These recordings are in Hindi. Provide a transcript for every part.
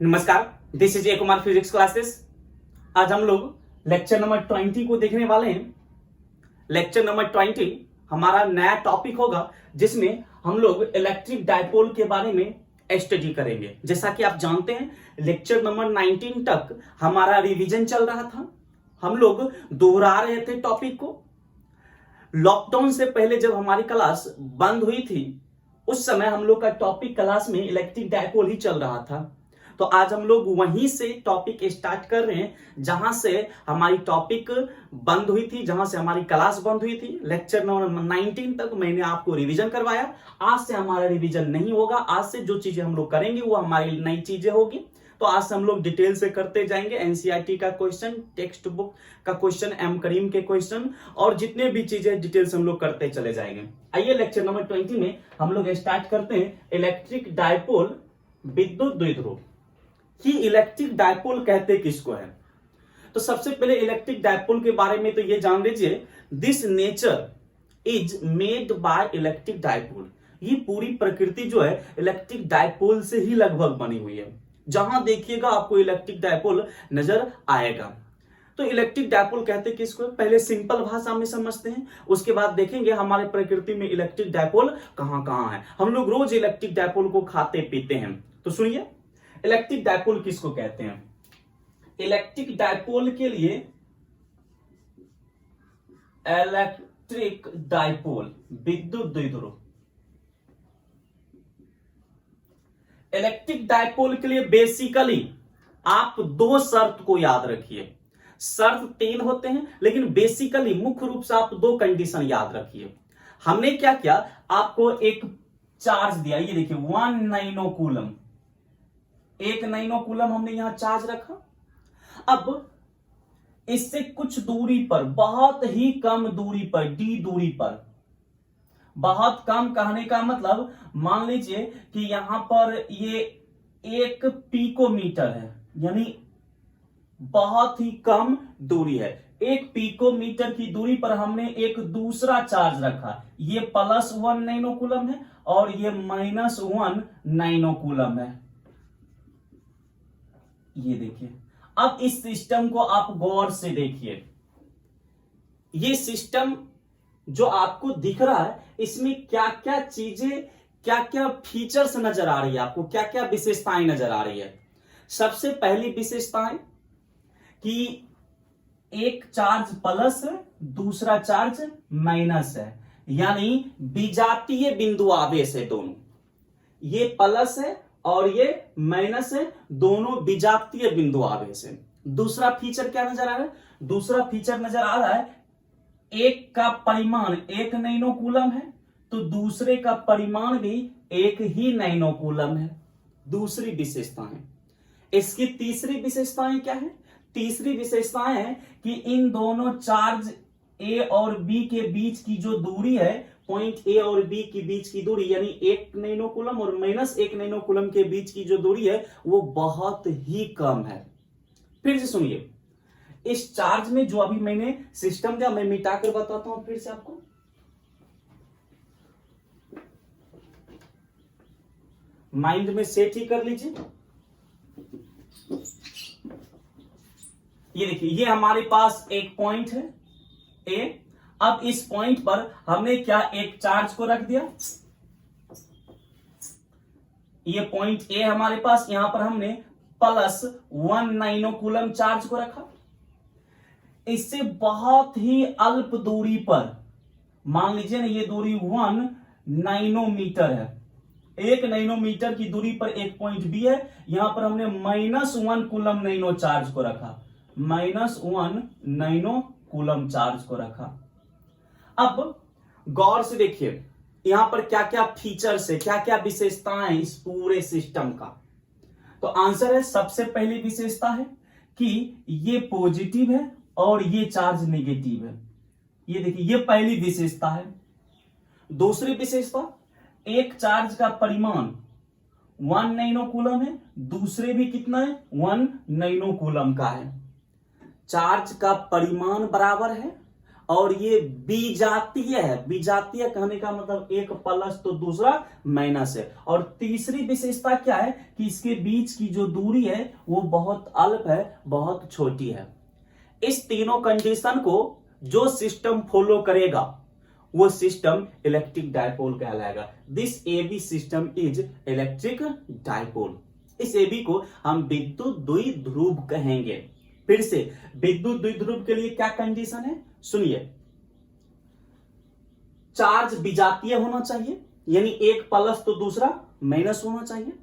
नमस्कार, this is a Kumar physics classes. आज हम लोग लेक्चर नंबर 20 को देखने वाले हैं। लेक्चर नंबर 20 हमारा नया टॉपिक होगा जिसमें हम लोग इलेक्ट्रिक डायपोल के बारे में स्टडी करेंगे। जैसा कि आप जानते हैं लेक्चर नंबर 19 तक हमारा रिवीजन चल रहा था, हम लोग दोहरा रहे थे टॉपिक को। लॉकडाउन से पहले जब हमारी क्लास बंद हुई थी उस समय हम लोग का टॉपिक क्लास में इलेक्ट्रिक डायपोल ही चल रहा था। तो आज हम लोग वहीं से टॉपिक स्टार्ट कर रहे हैं जहां से हमारी टॉपिक बंद हुई थी, जहां से हमारी क्लास बंद हुई थी। लेक्चर नंबर 19 तक मैंने आपको रिवीजन करवाया। आज से हमारा रिवीजन नहीं होगा, आज से जो चीजें हम लोग करेंगे वो हमारी नई चीजें होगी। तो आज से हम लोग डिटेल से करते जाएंगे। एनसीईआरटी का क्वेश्चन, टेक्स्ट बुक का क्वेश्चन, एम करीम के क्वेश्चन और जितने भी चीजें डिटेल से हम लोग करते चले जाएंगे। आइए लेक्चर नंबर 20 में हम लोग स्टार्ट करते हैं इलेक्ट्रिक डायपोल विद्युत द्विध्रुव। कि इलेक्ट्रिक डायपोल कहते किसको है? तो सबसे पहले इलेक्ट्रिक डायपोल के बारे में तो ये जान लीजिए, this nature is made by electric dipole. ये पूरी प्रकृति जो है इलेक्ट्रिक डायपोल से ही लगभग बनी हुई है। जहां देखिएगा आपको इलेक्ट्रिक डायपोल नजर आएगा। तो इलेक्ट्रिक डायपोल कहते किसको? पहले सिंपल भाषा में समझते हैं, उसके बाद देखेंगे हमारे प्रकृति में इलेक्ट्रिक डायपोल कहां कहां है। हम लोग रोज इलेक्ट्रिक डायपोल को खाते पीते हैं। तो सुनिए, इलेक्ट्रिक डायपोल किसको कहते हैं? इलेक्ट्रिक डायपोल के लिए इलेक्ट्रिक डायपोल विद्युत द्विध्रुव। इलेक्ट्रिक डायपोल के लिए बेसिकली आप दो शर्त को याद रखिए। शर्त 3 होते हैं लेकिन बेसिकली मुख्य रूप से आप दो कंडीशन याद रखिए। हमने क्या किया, आपको एक चार्ज दिया, ये देखिए 1 नैनो कूलम, 1 नैनो कूलम हमने यहां चार्ज रखा। अब इससे कुछ दूरी पर, बहुत ही कम दूरी पर, डी दूरी पर, बहुत कम कहने का मतलब मान लीजिए कि यहां पर ये 1 पिकोमीटर है, यानी बहुत ही कम दूरी है। 1 पिकोमीटर की दूरी पर हमने एक दूसरा चार्ज रखा, ये +1 नैनो कूलम है और ये -1 नैनो कूलम है। ये देखिए, अब इस सिस्टम को आप गौर से देखिए। ये सिस्टम जो आपको दिख रहा है इसमें क्या क्या चीजें, क्या क्या फीचर्स नजर आ रही है आपको, क्या क्या विशेषताएं नजर आ रही है। सबसे पहली विशेषताएं कि एक चार्ज प्लस है, दूसरा चार्ज माइनस है, यानी विजातीय बिंदु आवेश है दोनों। ये प्लस है और ये माइनस है, दोनों विजातीय बिंदु आवेश है। दूसरा फीचर क्या नजर आ रहा है? दूसरा फीचर नजर आ रहा है एक का परिमाण 1 नैनो कूलम है तो दूसरे का परिमाण भी 1 ही नैनो कूलम है। दूसरी विशेषता है। इसकी तीसरी विशेषताएं क्या है? तीसरी विशेषताएं है कि इन दोनों चार्ज ए और बी के बीच की जो दूरी है, पॉइंट ए और बी के बीच की दूरी, यानी 1 नैनो कूलम और -1 नैनो कूलम के बीच की जो दूरी है वो बहुत ही कम है। फिर से सुनिए, इस चार्ज में जो अभी मैंने सिस्टम दिया मैं मिटाकर बताता हूं फिर से आपको। माइंड में सेट ही कर लीजिए। ये देखिए, ये हमारे पास एक पॉइंट है ए। अब इस पॉइंट पर हमने क्या, एक चार्ज को रख दिया। ये पॉइंट ए हमारे पास, यहां पर हमने +1 नैनो कूलम चार्ज को रखा। इससे बहुत ही अल्प दूरी पर, मान लीजिए ना ये दूरी 1 नैनोमीटर है, 1 नैनोमीटर की दूरी पर एक पॉइंट बी है, यहां पर हमने -1 कूलम नैनो चार्ज को रखा, -1 नैनो कूलम चार्ज को रखा। अब गौर से देखिए यहां पर क्या क्या फीचर्स है, क्या क्या विशेषताएं इस पूरे सिस्टम का। तो आंसर है, सबसे पहली विशेषता है कि ये पॉजिटिव है और ये चार्ज नेगेटिव है। ये देखिए, ये पहली विशेषता है। दूसरी विशेषता, एक चार्ज का परिमाण 1 नैनो कूलम है, दूसरे भी कितना है, 1 नैनो कूलम का है। चार्ज का परिमाण बराबर है और ये विजातीय है। विजातीय कहने का मतलब एक प्लस तो दूसरा माइनस है। और तीसरी विशेषता क्या है कि इसके बीच की जो दूरी है वो बहुत अल्प है, बहुत छोटी है। इस तीनों कंडीशन को जो सिस्टम फॉलो करेगा वो सिस्टम इलेक्ट्रिक डायपोल कहलाएगा। This AB system is electric dipole. इस एबी को हम विद्युत द्विध्रुव कहेंगे। फिर से विद्युत द्विध्रुव के लिए क्या कंडीशन है सुनिए, चार्ज विजातीय होना चाहिए, यानी एक प्लस तो दूसरा माइनस होना चाहिए।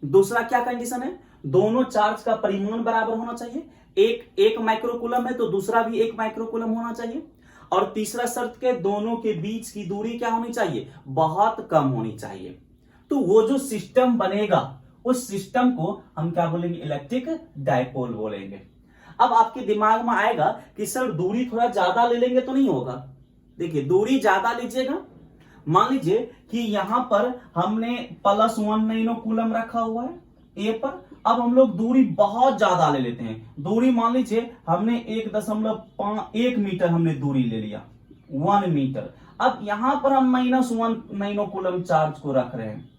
दूसरा क्या कंडीशन है, दोनों चार्ज का परिमाण बराबर होना चाहिए। एक माइक्रोकूलम है तो दूसरा भी 1 माइक्रोकूलम होना चाहिए। और तीसरा शर्त के दोनों के बीच की दूरी क्या होनी चाहिए, बहुत कम होनी चाहिए। तो वो जो सिस्टम बनेगा उस सिस्टम को हम क्या बोलेंगे, इलेक्ट्रिक डायपोल बोलेंगे। अब आपके दिमाग में आएगा कि सर दूरी थोड़ा ज्यादा ले लेंगे तो नहीं होगा। देखिए दूरी ज्यादा लीजिएगा, मान लीजिए कि यहां पर हमने +1 नैनो कूलम रखा हुआ है ए पर। अब हम लोग दूरी बहुत ज्यादा ले लेते हैं। दूरी मान लीजिए हमने 1.1 मीटर हमने दूरी ले लिया, 1 मीटर। अब यहां पर हम -1 नैनो कूलम चार्ज को रख रहे हैं।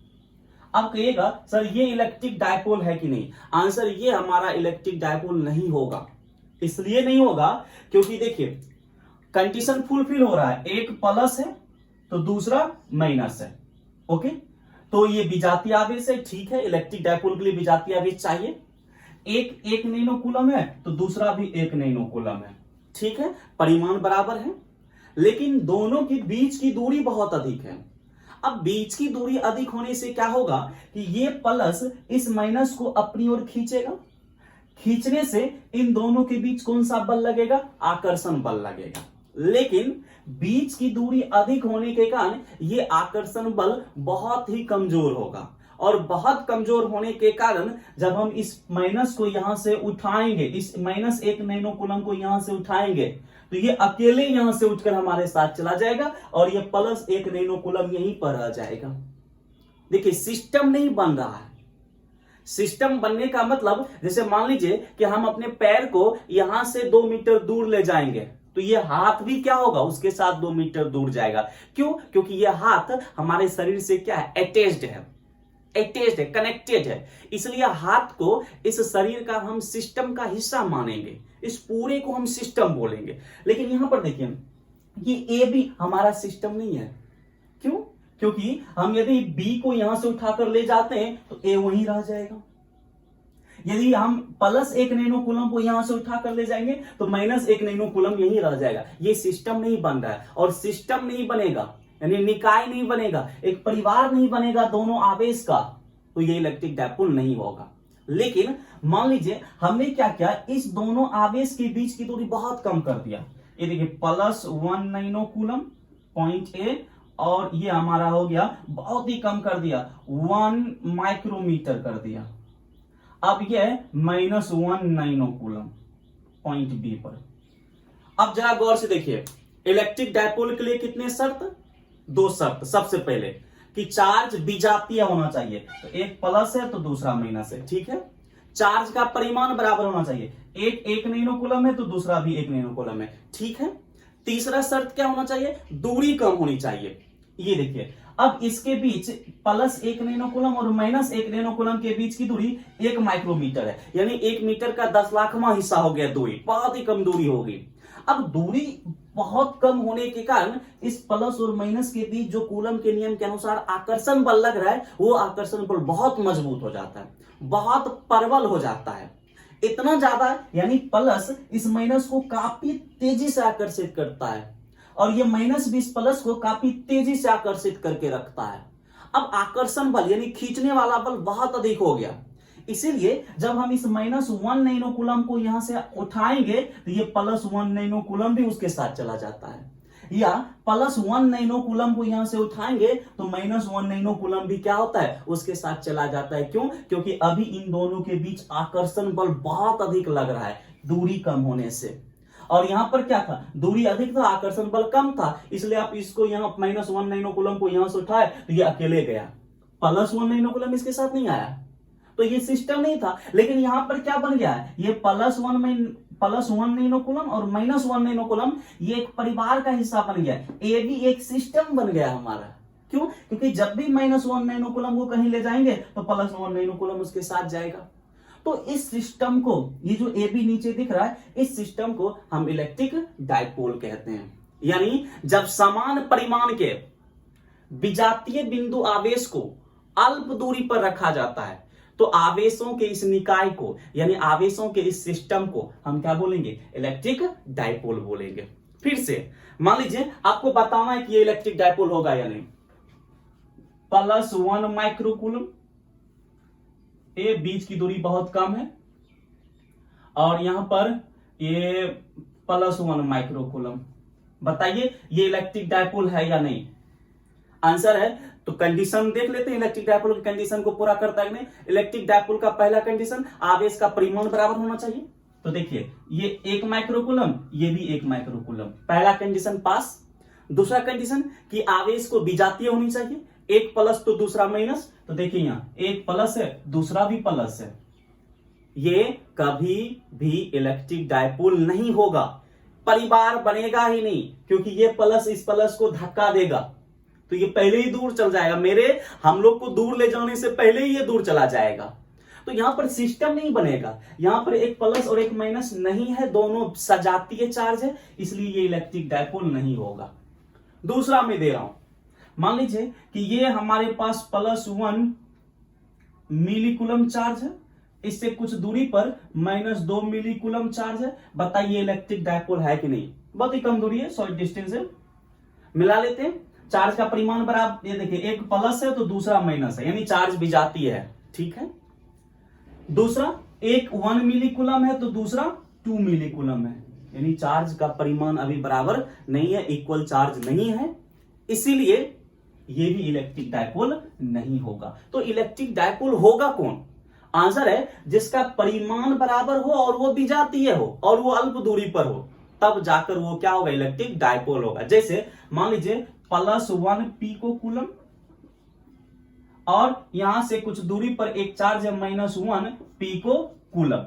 अब कहिएगा सर ये इलेक्ट्रिक डायपोल है कि नहीं। आंसर ये हमारा इलेक्ट्रिक डायपोल नहीं होगा। इसलिए नहीं होगा क्योंकि देखिए कंडीशन फुलफिल हो रहा है, एक प्लस है तो दूसरा माइनस है। ओके, तो ये विजातीय आवेश है, ठीक है। इलेक्ट्रिक डायपोल के लिए विजातीय आवेश चाहिए। एक नैनो कूलम है तो दूसरा भी 1 नैनो कूलम है, ठीक है। परिमाण बराबर है, लेकिन दोनों के बीच की दूरी बहुत अधिक है। अब बीच की दूरी अधिक होने से क्या होगा कि ये प्लस इस माइनस को अपनी ओर खींचेगा। खींचने से इन दोनों के बीच कौन सा बल लगेगा, आकर्षण बल लगेगा। लेकिन बीच की दूरी अधिक होने के कारण ये आकर्षण बल बहुत ही कमजोर होगा। और बहुत कमजोर होने के कारण जब हम इस माइनस को यहां से उठाएंगे, इस -1 नैनो कूलम को यहां से उठाएंगे, तो ये अकेले यहां से उठकर हमारे साथ चला जाएगा और ये +1 नैनो कूलम यहीं पर आ जाएगा। देखिए सिस्टम नहीं बन रहा है। सिस्टम बनने का मतलब जैसे मान लीजिए कि हम अपने पैर को यहां से 2 मीटर दूर ले जाएंगे तो ये हाथ भी क्या होगा, उसके साथ 2 मीटर दूर जाएगा। क्यों? क्योंकि ये हाथ हमारे शरीर से क्या है, अटैच्ड है, कनेक्टेड है। इसलिए हाथ को इस शरीर का हम सिस्टम का हिस्सा मानेंगे, इस पूरे को हम सिस्टम बोलेंगे। लेकिन यहां पर देखिए ये ए भी हमारा सिस्टम नहीं है। क्यों? क्योंकि हम यदि बी को यहां से उठाकर ले जाते हैं तो ए वहीं रह जाएगा। यदि हम +1 नैनो कूलम को यहां से उठाकर ले जाएंगे तो -1 नैनो कूलम यहीं रह जाएगा। ये सिस्टम नहीं बन रहा है। और सिस्टम नहीं बनेगा यानी निकाय नहीं बनेगा, एक परिवार नहीं बनेगा दोनों आवेश का, तो ये इलेक्ट्रिक डायपोल नहीं होगा। लेकिन मान लीजिए हमने क्या किया, इस दोनों आवेश के बीच की दूरी बहुत कम कर दिया। ये देखिए +1 नैनो कूलम पॉइंट ए, और ये हमारा हो गया बहुत ही कम कर दिया, 1 माइक्रोमीटर कर दिया। अब ये -1 नैनो कूलम पॉइंट बी पर। अब जरा गौर से देखिए, इलेक्ट्रिक डायपोल के लिए कितने शर्त, 2 शर्त। सबसे पहले कि चार्ज विजातीय होना चाहिए, तो एक प्लस है तो दूसरा माइनस है, ठीक है। चार्ज का परिमाण बराबर होना चाहिए, एक नैनो कूलम है तो दूसरा भी 1 नैनो कूलम है, ठीक है। तीसरा शर्त क्या होना चाहिए, दूरी कम होनी चाहिए। ये देखिए अब इसके बीच +1 नैनो कूलम और -1 नैनो कूलम के बीच की दूरी 1 माइक्रोमीटर है, यानी 1 मीटर का 10 लाखवां हिस्सा हो गया दूरी, बहुत ही कम दूरी होगी। अब दूरी बहुत कम होने के कारण इस प्लस और माइनस के बीच जो कूलम के नियम के अनुसार आकर्षण बल लग रहा है, वो आकर्षण बल बहुत मजबूत हो जाता है, बहुत प्रबल हो जाता है। इतना ज्यादा यानी प्लस इस माइनस को काफी तेजी से आकर्षित करता है और ये माइनस भी इस प्लस को काफी तेजी से आकर्षित करके रखता है। अब आकर्षण बल यानी खींचने वाला बल बहुत अधिक हो गया, इसीलिए जब हम इस -1 नैनो कूलम को यहां से उठाएंगे तो ये +1 नैनो कूलम भी उसके साथ चला जाता है, या +1 नैनो कूलम को यहां से उठाएंगे तो -1 नैनो कूलम भी क्या होता है, उसके साथ चला जाता है। क्यों? क्योंकि अभी इन दोनों के बीच आकर्षण बल बहुत अधिक लग रहा है दूरी कम होने से। और यहां पर क्या था, दूरी अधिक था, आकर्षण बल कम था, इसलिए आप इसको यहां -1 नैनो कूलम को यहां से उठाए तो ये अकेले गया, +1 नैनो कूलम इसके साथ नहीं आया, तो ये सिस्टम नहीं था। लेकिन यहां पर क्या बन गया है, ये +1 +1 नैनो कूलम और -1 नैनो कूलम, ये एक परिवार का हिस्सा बन गया। ए भी एक सिस्टम बन गया हमारा। क्यों? क्योंकि जब भी -1 नैनो कूलम को कहीं ले जाएंगे तो +1 नैनो कूलम उसके साथ जाएगा। तो इस सिस्टम को, ये जो ए बी नीचे दिख रहा है, इस सिस्टम को हम इलेक्ट्रिक डायपोल कहते हैं। यानी जब समान परिमाण के विजातीय बिंदु आवेश को अल्प दूरी पर रखा जाता है तो आवेशों के इस निकाय को, यानी आवेशों के इस सिस्टम को हम क्या बोलेंगे? इलेक्ट्रिक डायपोल बोलेंगे। फिर से मान लीजिए आपको बताना है कि ये इलेक्ट्रिक डायपोल होगा या नहीं। +1 माइक्रोकूलम, ये बीच की दूरी बहुत कम है, और यहां पर ये +1 माइक्रोकूलम। बताइए ये इलेक्ट्रिक डायपोल है या नहीं? आंसर है तो कंडीशन देख लेते हैं, इलेक्ट्रिक डायपोल की कंडीशन को पूरा करता है नहीं। इलेक्ट्रिक डायपोल का पहला कंडीशन, आवेश का परिमाण बराबर होना चाहिए। तो देखिए ये 1 माइक्रोकूलम, ये भी 1 माइक्रोकूलम, पहला कंडीशन पास। दूसरा कंडीशन कि आवेश को विजातीय होनी चाहिए, एक प्लस तो दूसरा माइनस। तो देखिए यहाँ एक प्लस है, दूसरा भी प्लस है, ये कभी भी इलेक्ट्रिक डायपोल नहीं होगा, परिवार बनेगा ही नहीं, क्योंकि ये प्लस इस प्लस को धक्का देगा तो ये पहले ही दूर चल जाएगा। हम लोग को दूर ले जाने से पहले ही ये दूर चला जाएगा। तो यहां पर सिस्टम नहीं बनेगा, यहां पर एक प्लस और एक माइनस नहीं है, दोनों सजातीय चार्ज है, इसलिए ये इलेक्ट्रिक डायपोल नहीं होगा। दूसरा मैं दे रहा हूं, मान लीजिए कि ये हमारे पास +1 मिलीकूलम चार्ज है, इससे कुछ दूरी पर -2 मिलीकूलम चार्ज है। बताइए इलेक्ट्रिक डायपोल है कि नहीं? बहुत ही कम दूरी है, शॉर्ट डिस्टेंस है। मिला लेते हैं, चार्ज का परिमाण बराबर, ये देखिए एक प्लस है तो दूसरा माइनस है, यानी चार्ज विजातीय है। ठीक है। दूसरा एक 1 मिलीकूलम है तो दूसरा 2 मिलीकूलम है, यानी चार्ज का परिमाण अभी बराबर नहीं है, इक्वल चार्ज नहीं है, इसीलिए ये भी इलेक्ट्रिक डायपोल नहीं होगा। तो इलेक्ट्रिक डायपोल होगा कौन? आंसर है जिसका परिमाण बराबर हो और वो विजातीय हो और वो अल्प दूरी पर हो, तब जाकर वो क्या होगा? इलेक्ट्रिक डायपोल होगा। जैसे मान लीजिए +1 पिकोकूलम और यहां से कुछ दूरी पर एक चार्ज है -1 पिकोकूलम,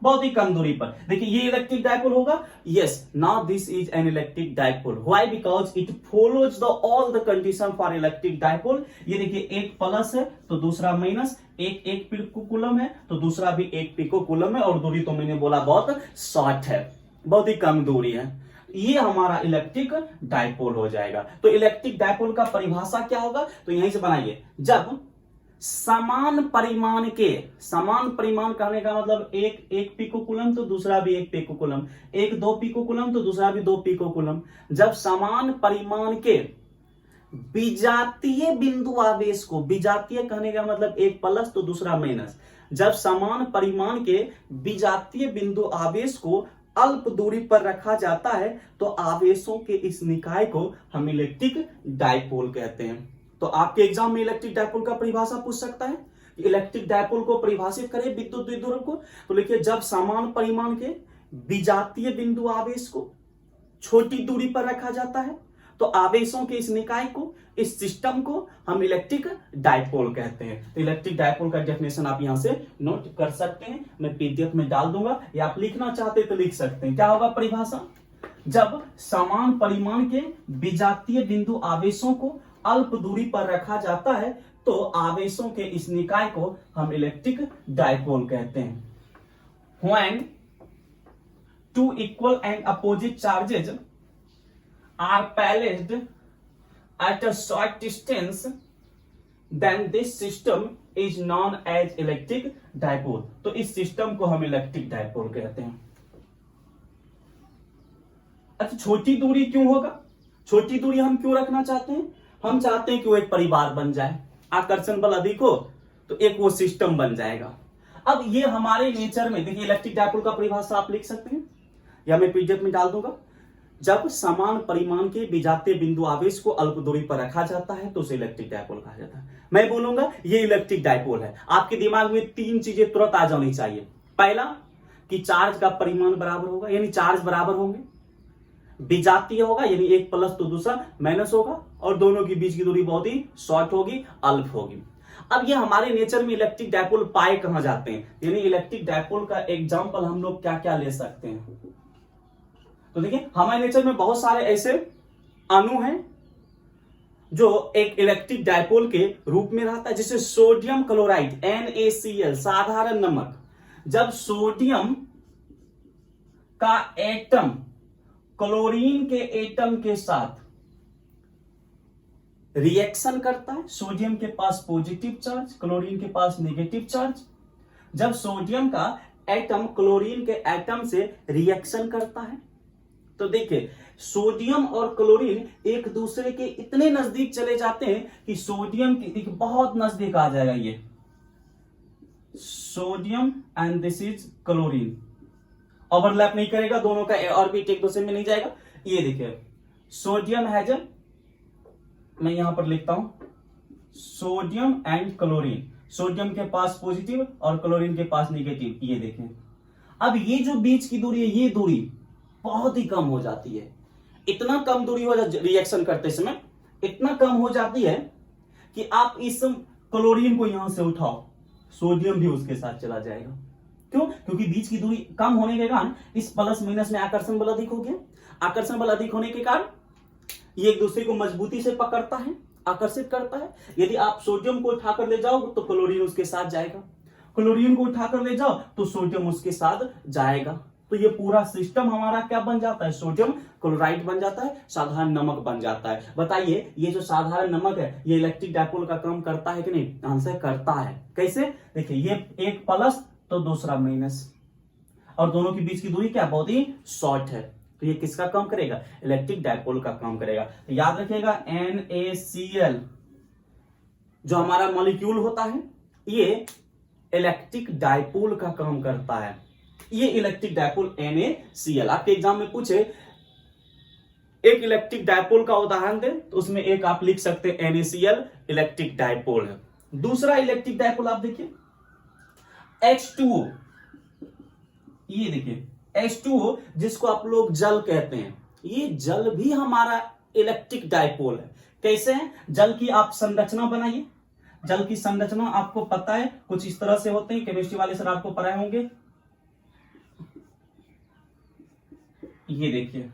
बहुत ही कम दूरी पर। देखिए ये इलेक्ट्रिक डायपोल होगा। Yes, now this is an electric dipole. Why? Because it follows the all the condition for electric dipole. ये देखिए एक प्लस है तो दूसरा माइनस, एक पिकोकूलम है तो दूसरा भी 1 पिकोकूलम है, और दूरी तो मैंने बोला बहुत शॉर्ट है, बहुत ही कम दूरी है, ये हमारा इलेक्ट्रिक डायपोल हो जाएगा। तो इलेक्ट्रिक डायपोल का परिभाषा क्या होगा? तो यहीं से बनाइए, जब समान परिमाण के, समान परिमाण कहने का मतलब एक पिकोकूलम तो दूसरा भी 1 पिकोकूलम, एक 2 पिकोकूलम तो दूसरा भी 2 पिकोकूलम, जब समान परिमाण के विजातीय बिंदु आवेश को, विजातीय कहने का मतलब एक प्लस तो दूसरा माइनस, जब समान परिमाण के विजातीय बिंदु आवेश को अल्प दूरी पर रखा जाता है तो आवेशों के इस निकाय को हम इलेक्ट्रिक डायपोल कहते हैं। तो आपके एग्जाम में इलेक्ट्रिक डायपोल का परिभाषा पूछ सकता है, इलेक्ट्रिक डायपोल को परिभाषित करें विद्युत द्विध्रुव को। तो लिखिए, जब समान परिमाण के विजातीय बिंदु आवेश को छोटी दूरी पर रखा जाता है तो आवेशों के इस निकाय को, इस सिस्टम को हम इलेक्ट्रिक डायपोल कहते हैं। तो इलेक्ट्रिक डायपोल का डेफिनेशन आप यहां से नोट कर सकते हैं, मैं पीडीएफ में डाल दूंगा, या आप लिखना चाहते तो लिख सकते हैं। क्या होगा परिभाषा? जब समान परिमाण के विजातीय बिंदु आवेशों को अल्प दूरी पर रखा जाता है तो आवेशों के इस निकाय को हम इलेक्ट्रिक डायपोल कहते हैं। When two equal and opposite charges are placed at a short distance, then this system is known as electric dipole। तो इस सिस्टम को हम इलेक्ट्रिक डायपोल कहते हैं। अच्छा, छोटी दूरी क्यों होगा? छोटी दूरी हम क्यों रखना चाहते हैं? हम चाहते हैं कि वो एक परिवार बन जाए, आकर्षण बल अधिक हो तो एक वो सिस्टम बन जाएगा। अब ये हमारे नेचर में, देखिए इलेक्ट्रिक डायपोल का परिभाषा आप लिख सकते हैं या मैं पीडीएफ में डाल दूंगा। जब समान परिमाण के विजातीय बिंदु आवेश को अल्प दूरी पर रखा जाता है तो उसे इलेक्ट्रिक डायपोल कहा जाता है। मैं बोलूंगा ये इलेक्ट्रिक डायपोल है। आपके दिमाग में 3 चीजें तुरंत आ जानी चाहिए। पहला कि चार्ज का परिमाण बराबर होगा, यानी चार्ज बराबर होंगे, विजातीय होगा यानी एक प्लस तो दूसरा माइनस होगा, और दोनों के बीच की दूरी बहुत ही शॉर्ट होगी, अल्प होगी। अब ये हमारे नेचर में इलेक्ट्रिक डायपोल पाए कहां जाते हैं, यानी इलेक्ट्रिक डायपोल का एग्जांपल हम लोग क्या क्या ले सकते हैं। तो देखिए हमारे नेचर में बहुत सारे ऐसे अणु हैं जो एक इलेक्ट्रिक डायपोल के रूप में रहता है, जैसे सोडियम क्लोराइड NaCl, साधारण नमक। जब सोडियम का एटम क्लोरीन के एटम के साथ रिएक्शन करता है, सोडियम के पास पॉजिटिव चार्ज, क्लोरीन के पास नेगेटिव चार्ज। जब सोडियम का एटम क्लोरीन के एटम से रिएक्शन करता है तो देखिए सोडियम और क्लोरीन एक दूसरे के इतने नजदीक चले जाते हैं कि सोडियम की बहुत नजदीक आ जाएगा, ये sodium and this is chlorine, overlap नहीं करेगा, दोनों का ऑर्बिट एक दूसरे में नहीं जाएगा। ये देखिए सोडियम हैज, मैं यहां पर लिखता हूं सोडियम एंड क्लोरीन, सोडियम के पास पॉजिटिव और क्लोरीन के पास नेगेटिव। ये देखें अब ये जो बीच की दूरी है, ये दूरी बहुत ही कम हो जाती है, इतना कम दूरी हो जाती रिएक्शन करते समय, इतना कम हो जाती है कि आप इस क्लोरीन को यहां से उठाओ, सोडियम भी उसके साथ चला जाएगा। क्यों? क्योंकि बीच की दूरी कम होने के कारण इस प्लस माइनस में आकर्षण बल अधिक हो गया। आकर्षण बल अधिक होने के कारण ये एक दूसरे को मजबूती से पकड़ता है, आकर्षित करता है। यदि आप सोडियम को उठाकर ले जाओ तो क्लोरीन उसके साथ जाएगा, क्लोरीन को उठाकर ले जाओ तो सोडियम उसके साथ जाएगा। तो ये पूरा सिस्टम हमारा क्या बन जाता है, सोडियम क्लोराइड बन जाता है, साधारण नमक बन जाता है। बताइए ये जो साधारण नमक है ये इलेक्ट्रिक डायपोल का काम करता है कि नहीं? आंसर करता है। कैसे? देखिए ये एक प्लस तो दूसरा माइनस, और दोनों के बीच की दूरी क्या बहुत ही शॉर्ट है, तो ये किसका काम करेगा? इलेक्ट्रिक डायपोल का काम करेगा। तो याद रखिएगा NaCl जो हमारा मॉलिक्यूल होता है ये इलेक्ट्रिक डायपोल का काम करता है। ये इलेक्ट्रिक डायपोल NaCl आपके एग्जाम में पूछे एक इलेक्ट्रिक डायपोल का उदाहरण दे तो उसमें एक आप लिख सकते हैं NaCl इलेक्ट्रिक डायपोल है। दूसरा इलेक्ट्रिक डायपोल आप देखिए H2O, ये देखिए H2O जिसको आप लोग जल कहते हैं, ये जल भी हमारा इलेक्ट्रिक डायपोल है। कैसे है? जल की आप संरचना बनाइए, जल की संरचना आपको पता है कुछ इस तरह से होते हैं, केमिस्ट्री वाले सर आपको पढ़ाए होंगे। ये देखिए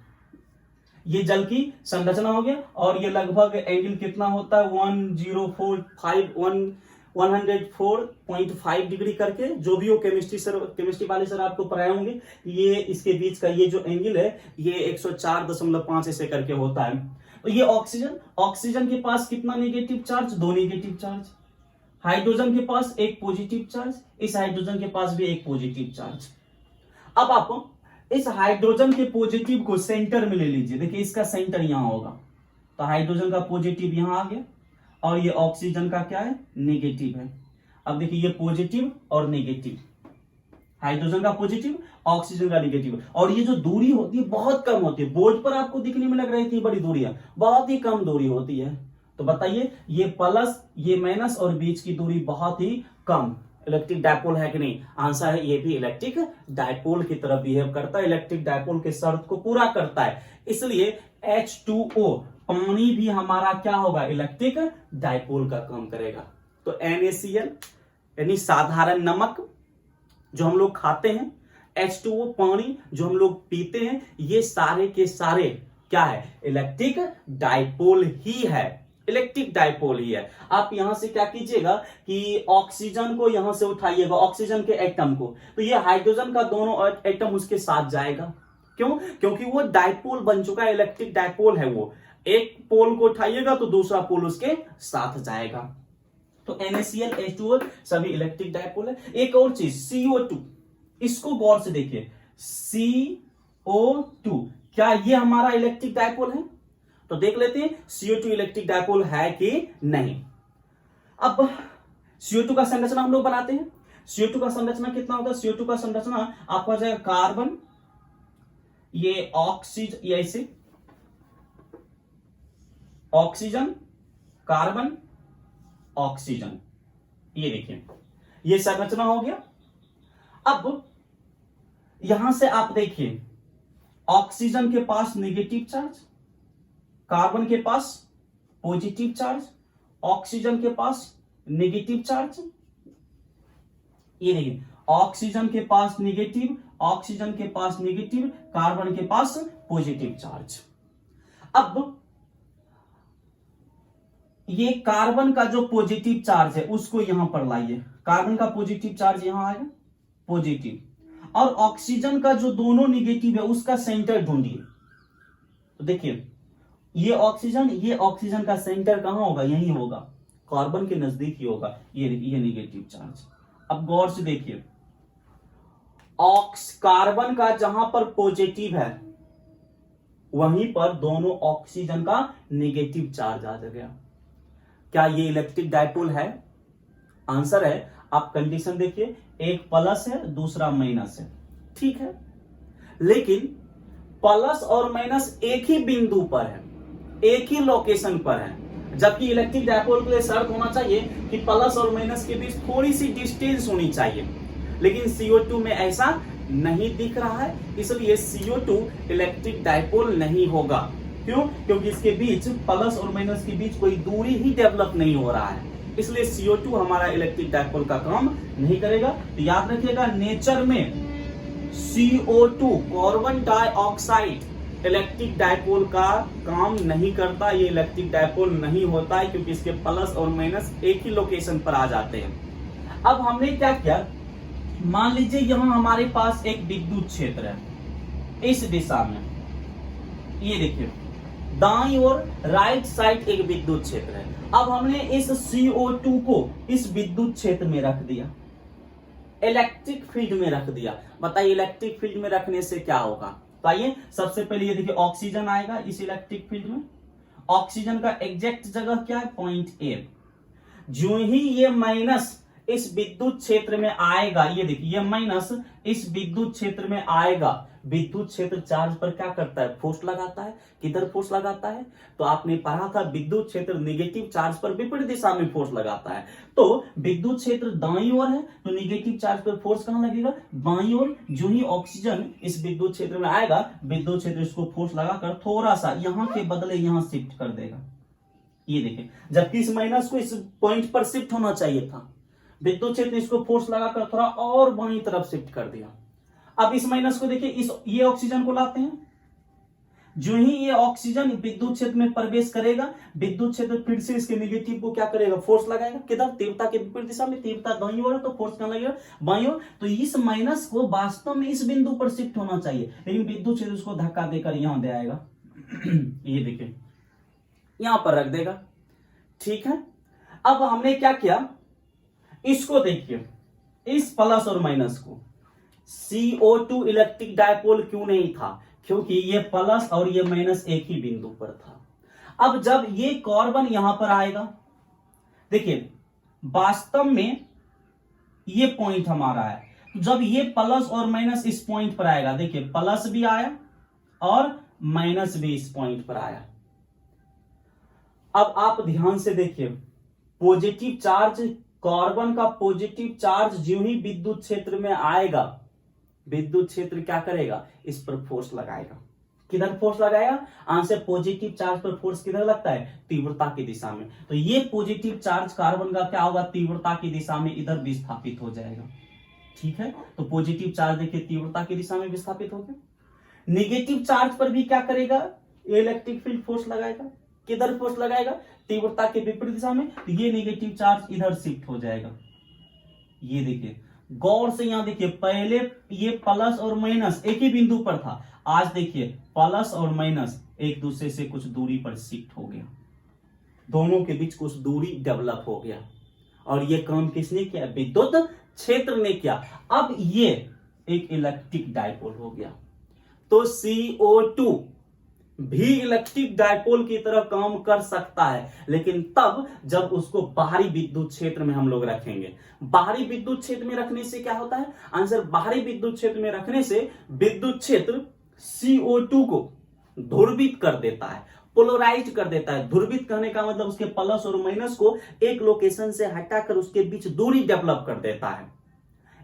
ये जल की संरचना हो गया, और ये लगभग एंगल कितना होता है 104.5 डिग्री करके, जो भी हो केमिस्ट्री वाले सर आपको पढ़ाए होंगे। ये इसके बीच का ये जो एंगल है ये 104.5 ऐसे करके होता है। तो ये ऑक्सीजन के पास कितना negative charge? 2 negative charge. Hydrogen के पास एक पॉजिटिव चार्ज, इस हाइड्रोजन के पास भी एक पॉजिटिव चार्ज। अब आप इस हाइड्रोजन के पॉजिटिव को सेंटर में ले लीजिए, देखिए इसका सेंटर यहां होगा, तो हाइड्रोजन का पॉजिटिव यहां आ गया और ये ऑक्सीजन का क्या है? नेगेटिव है। अब देखिए ये पॉजिटिव और नेगेटिव, हाइड्रोजन का पॉजिटिव, ऑक्सीजन का नेगेटिव, और ये जो दूरी होती है बहुत कम होती है। बोर्ड पर आपको दिखने में लग रही थी बड़ी दूरियां, बहुत ही कम दूरी होती है। तो बताइए ये प्लस ये माइनस और बीच की दूरी बहुत ही कम, इलेक्ट्रिक डायपोल है कि नहीं? आंसर है ये भी इलेक्ट्रिक डायपोल की तरह बिहेव करता है, इलेक्ट्रिक डायपोल के शर्त को पूरा करता है। इसलिए H2O पानी भी हमारा क्या होगा? इलेक्ट्रिक डायपोल का काम करेगा। तो NaCl यानी साधारण नमक जो हम लोग खाते हैं, H2O पानी जो हम लोग पीते हैं, ये सारे के सारे क्या है? इलेक्ट्रिक डायपोल ही है, इलेक्ट्रिक डायपोल ही है। आप यहां से क्या कीजिएगा कि ऑक्सीजन को यहां से उठाइएगा, ऑक्सीजन के एटम को, तो ये हाइड्रोजन का दोनों एटम उसके साथ जाएगा। क्यों? क्योंकि वो डायपोल बन चुका है, इलेक्ट्रिक डायपोल है वो। एक पोल को उठाइएगा तो दूसरा पोल उसके साथ जाएगा। तो NaCl H2O सभी इलेक्ट्रिक डायपोल है। एक और चीज CO2, इसको गौर से देखिए, CO2 क्या ये हमारा इलेक्ट्रिक डायपोल है? तो देख लेते हैं CO2 इलेक्ट्रिक डायपोल है कि नहीं। अब CO2 का संरचना हम लोग बनाते हैं। CO2 का संरचना कितना होता है? CO2 का संरचना आपको आ जाएगा कार्बन, ये ऑक्सीजन, ये ऐसे ऑक्सीजन, कार्बन, ऑक्सीजन, ये देखिए ये संरचना हो गया। अब यहां से आप देखिए ऑक्सीजन के पास नेगेटिव चार्ज, कार्बन के पास पॉजिटिव चार्ज, ऑक्सीजन के पास नेगेटिव चार्ज, ये देखिए ऑक्सीजन के पास नेगेटिव, ऑक्सीजन के पास नेगेटिव, कार्बन के पास पॉजिटिव चार्ज। अब ये कार्बन का जो पॉजिटिव चार्ज है उसको यहां पर लाइए, कार्बन का पॉजिटिव चार्ज यहां आएगा पॉजिटिव, और ऑक्सीजन का जो दोनों नेगेटिव है उसका सेंटर ढूंढिए। तो देखिए ये ऑक्सीजन का सेंटर कहां होगा, यही होगा, कार्बन के नजदीक ही होगा, ये नेगेटिव चार्ज। अब गौर से देखिए कार्बन का जहां पर पॉजिटिव है वहीं पर दोनों ऑक्सीजन का नेगेटिव चार्ज आ गया। क्या ये इलेक्ट्रिक डायपोल है? आंसर है, आप कंडीशन देखिए, एक प्लस है दूसरा माइनस है, ठीक है, लेकिन प्लस और माइनस एक ही बिंदु पर है, एक ही लोकेशन पर है, जबकि इलेक्ट्रिक डायपोल के लिए शर्त होना चाहिए कि प्लस और माइनस के बीच थोड़ी सी डिस्टेंस होनी चाहिए, लेकिन CO2 में ऐसा नहीं दिख रहा है, इसलिए CO2 इलेक्ट्रिक डायपोल नहीं होगा। क्यों? क्योंकि इसके बीच प्लस और माइनस के बीच कोई दूरी ही डेवलप नहीं हो रहा है, इसलिए CO2 हमारा इलेक्ट्रिक डायपोल का काम नहीं करेगा। तो याद रखिएगा, नेचर में CO2 carbon dioxide electric dipole का काम नहीं करता, ये इलेक्ट्रिक डायपोल नहीं होता है क्योंकि इसके प्लस और माइनस एक ही लोकेशन पर आ जाते हैं। अब हमने क्या किया, मान लीजिए यहां हमारे पास एक विद्युत क्षेत्र है इस दिशा में, ये देखिए दाईं ओर राइट साइड एक विद्युत क्षेत्र है। अब हमने इस CO2 को इस विद्युत क्षेत्र में रख दिया, इलेक्ट्रिक फील्ड में रख दिया। बताइए इलेक्ट्रिक फील्ड में रखने से क्या होगा? तो आइए सबसे पहले ये देखिए ऑक्सीजन आएगा इस इलेक्ट्रिक फील्ड में, ऑक्सीजन का एग्जैक्ट जगह क्या है, पॉइंट ए। जो ही ये माइनस इस विद्युत क्षेत्र में आएगा, ये देखिए ये माइनस इस विद्युत क्षेत्र में आएगा, विद्युत क्षेत्र चार्ज पर क्या करता है, फोर्स लगाता है। किधर फोर्स लगाता है? तो आपने पढ़ा था विद्युत क्षेत्र नेगेटिव चार्ज पर विपरीत दिशा में फोर्स लगाता है। तो विद्युत क्षेत्र दाईं ओर है तो नेगेटिव चार्ज पर फोर्स कहां लगेगा, बाईं ओर। जो ही ऑक्सीजन इस विद्युत क्षेत्र में आएगा, विद्युत क्षेत्र इसको फोर्स लगाकर थोड़ा सा यहां के बदले यहां शिफ्ट कर देगा, ये देखिए, जबकि इस माइनस को इस पॉइंट पर शिफ्ट होना चाहिए था, विद्युत क्षेत्र इसको फोर्स लगाकर थोड़ा और बाईं तरफ शिफ्ट कर दिया। अब इस माइनस को देखिए, ये ऑक्सीजन को लाते हैं, जो ही ये ऑक्सीजन विद्युत क्षेत्र में प्रवेश करेगा, विद्युत क्षेत्र फिर से इसके नेगेटिव को क्या करेगा, फोर्स लगाएगा। किधर? तीव्रता के विपरीत दिशा में, तीव्रता दाईं ओर है तो फोर्स कहां लगेगा, बाईं ओर। तो इस माइनस को वास्तव में इस बिंदु पर शिफ्ट होना चाहिए, लेकिन विद्युत क्षेत्र उसको धक्का देकर यहां दे आएगा ये देखिए यहां पर रख देगा, ठीक है। अब हमने क्या किया, इसको देखिए, इस प्लस और माइनस को, CO2 इलेक्ट्रिक डायपोल क्यों नहीं था, क्योंकि ये प्लस और ये माइनस एक ही बिंदु पर था। अब जब ये कार्बन यहां पर आएगा, देखिए वास्तव में ये पॉइंट हमारा है, जब ये प्लस और माइनस इस पॉइंट पर आएगा, देखिए प्लस भी आया और माइनस भी इस पॉइंट पर आया। अब आप ध्यान से देखिए, पॉजिटिव चार्ज, कार्बन का पॉजिटिव चार्ज जो ही विद्युत क्षेत्र में आएगा, विद्युत क्षेत्र क्या करेगा, इस पर फोर्स लगाएगा। किधर फोर्स लगाएगा? आंसर, पॉजिटिव चार्ज पर फोर्स किधर लगता है, तीव्रता की दिशा में। तो ये पॉजिटिव चार्ज कार्बन का क्या होगा, तीव्रता की दिशा में इधर विस्थापित हो जाएगा, ठीक है। तो पॉजिटिव चार्ज देखिए तीव्रता की दिशा में विस्थापित हो गया। नेगेटिव चार्ज पर भी क्या करेगा, इलेक्ट्रिक फील्ड फोर्स लगाएगा। किधर फोर्स लगाएगा, तीव्रता के विपरीत दिशा में। तो ये नेगेटिव चार्ज इधर शिफ्ट हो जाएगा, ये देखिए गौर से यहां देखिए, पहले ये प्लस और माइनस एक ही बिंदु पर था, आज देखिए प्लस और माइनस एक दूसरे से कुछ दूरी पर शिफ्ट हो गया, दोनों के बीच कुछ दूरी डेवलप हो गया। और ये काम किसने किया, विद्युत क्षेत्र ने किया। अब ये एक इलेक्ट्रिक डायपोल हो गया। तो CO2 भी इलेक्ट्रिक डायपोल की तरह काम कर सकता है, लेकिन तब जब उसको बाहरी विद्युत क्षेत्र में हम लोग रखेंगे। बाहरी विद्युत क्षेत्र में रखने से क्या होता है, आंसर, बाहरी विद्युत क्षेत्र में रखने से विद्युत क्षेत्र CO2 को ध्रुवित कर देता है, पोलराइज कर देता है। ध्रुवित करने का मतलब उसके प्लस और माइनस को एक लोकेशन से हटाकर उसके बीच दूरी डेवलप कर देता है,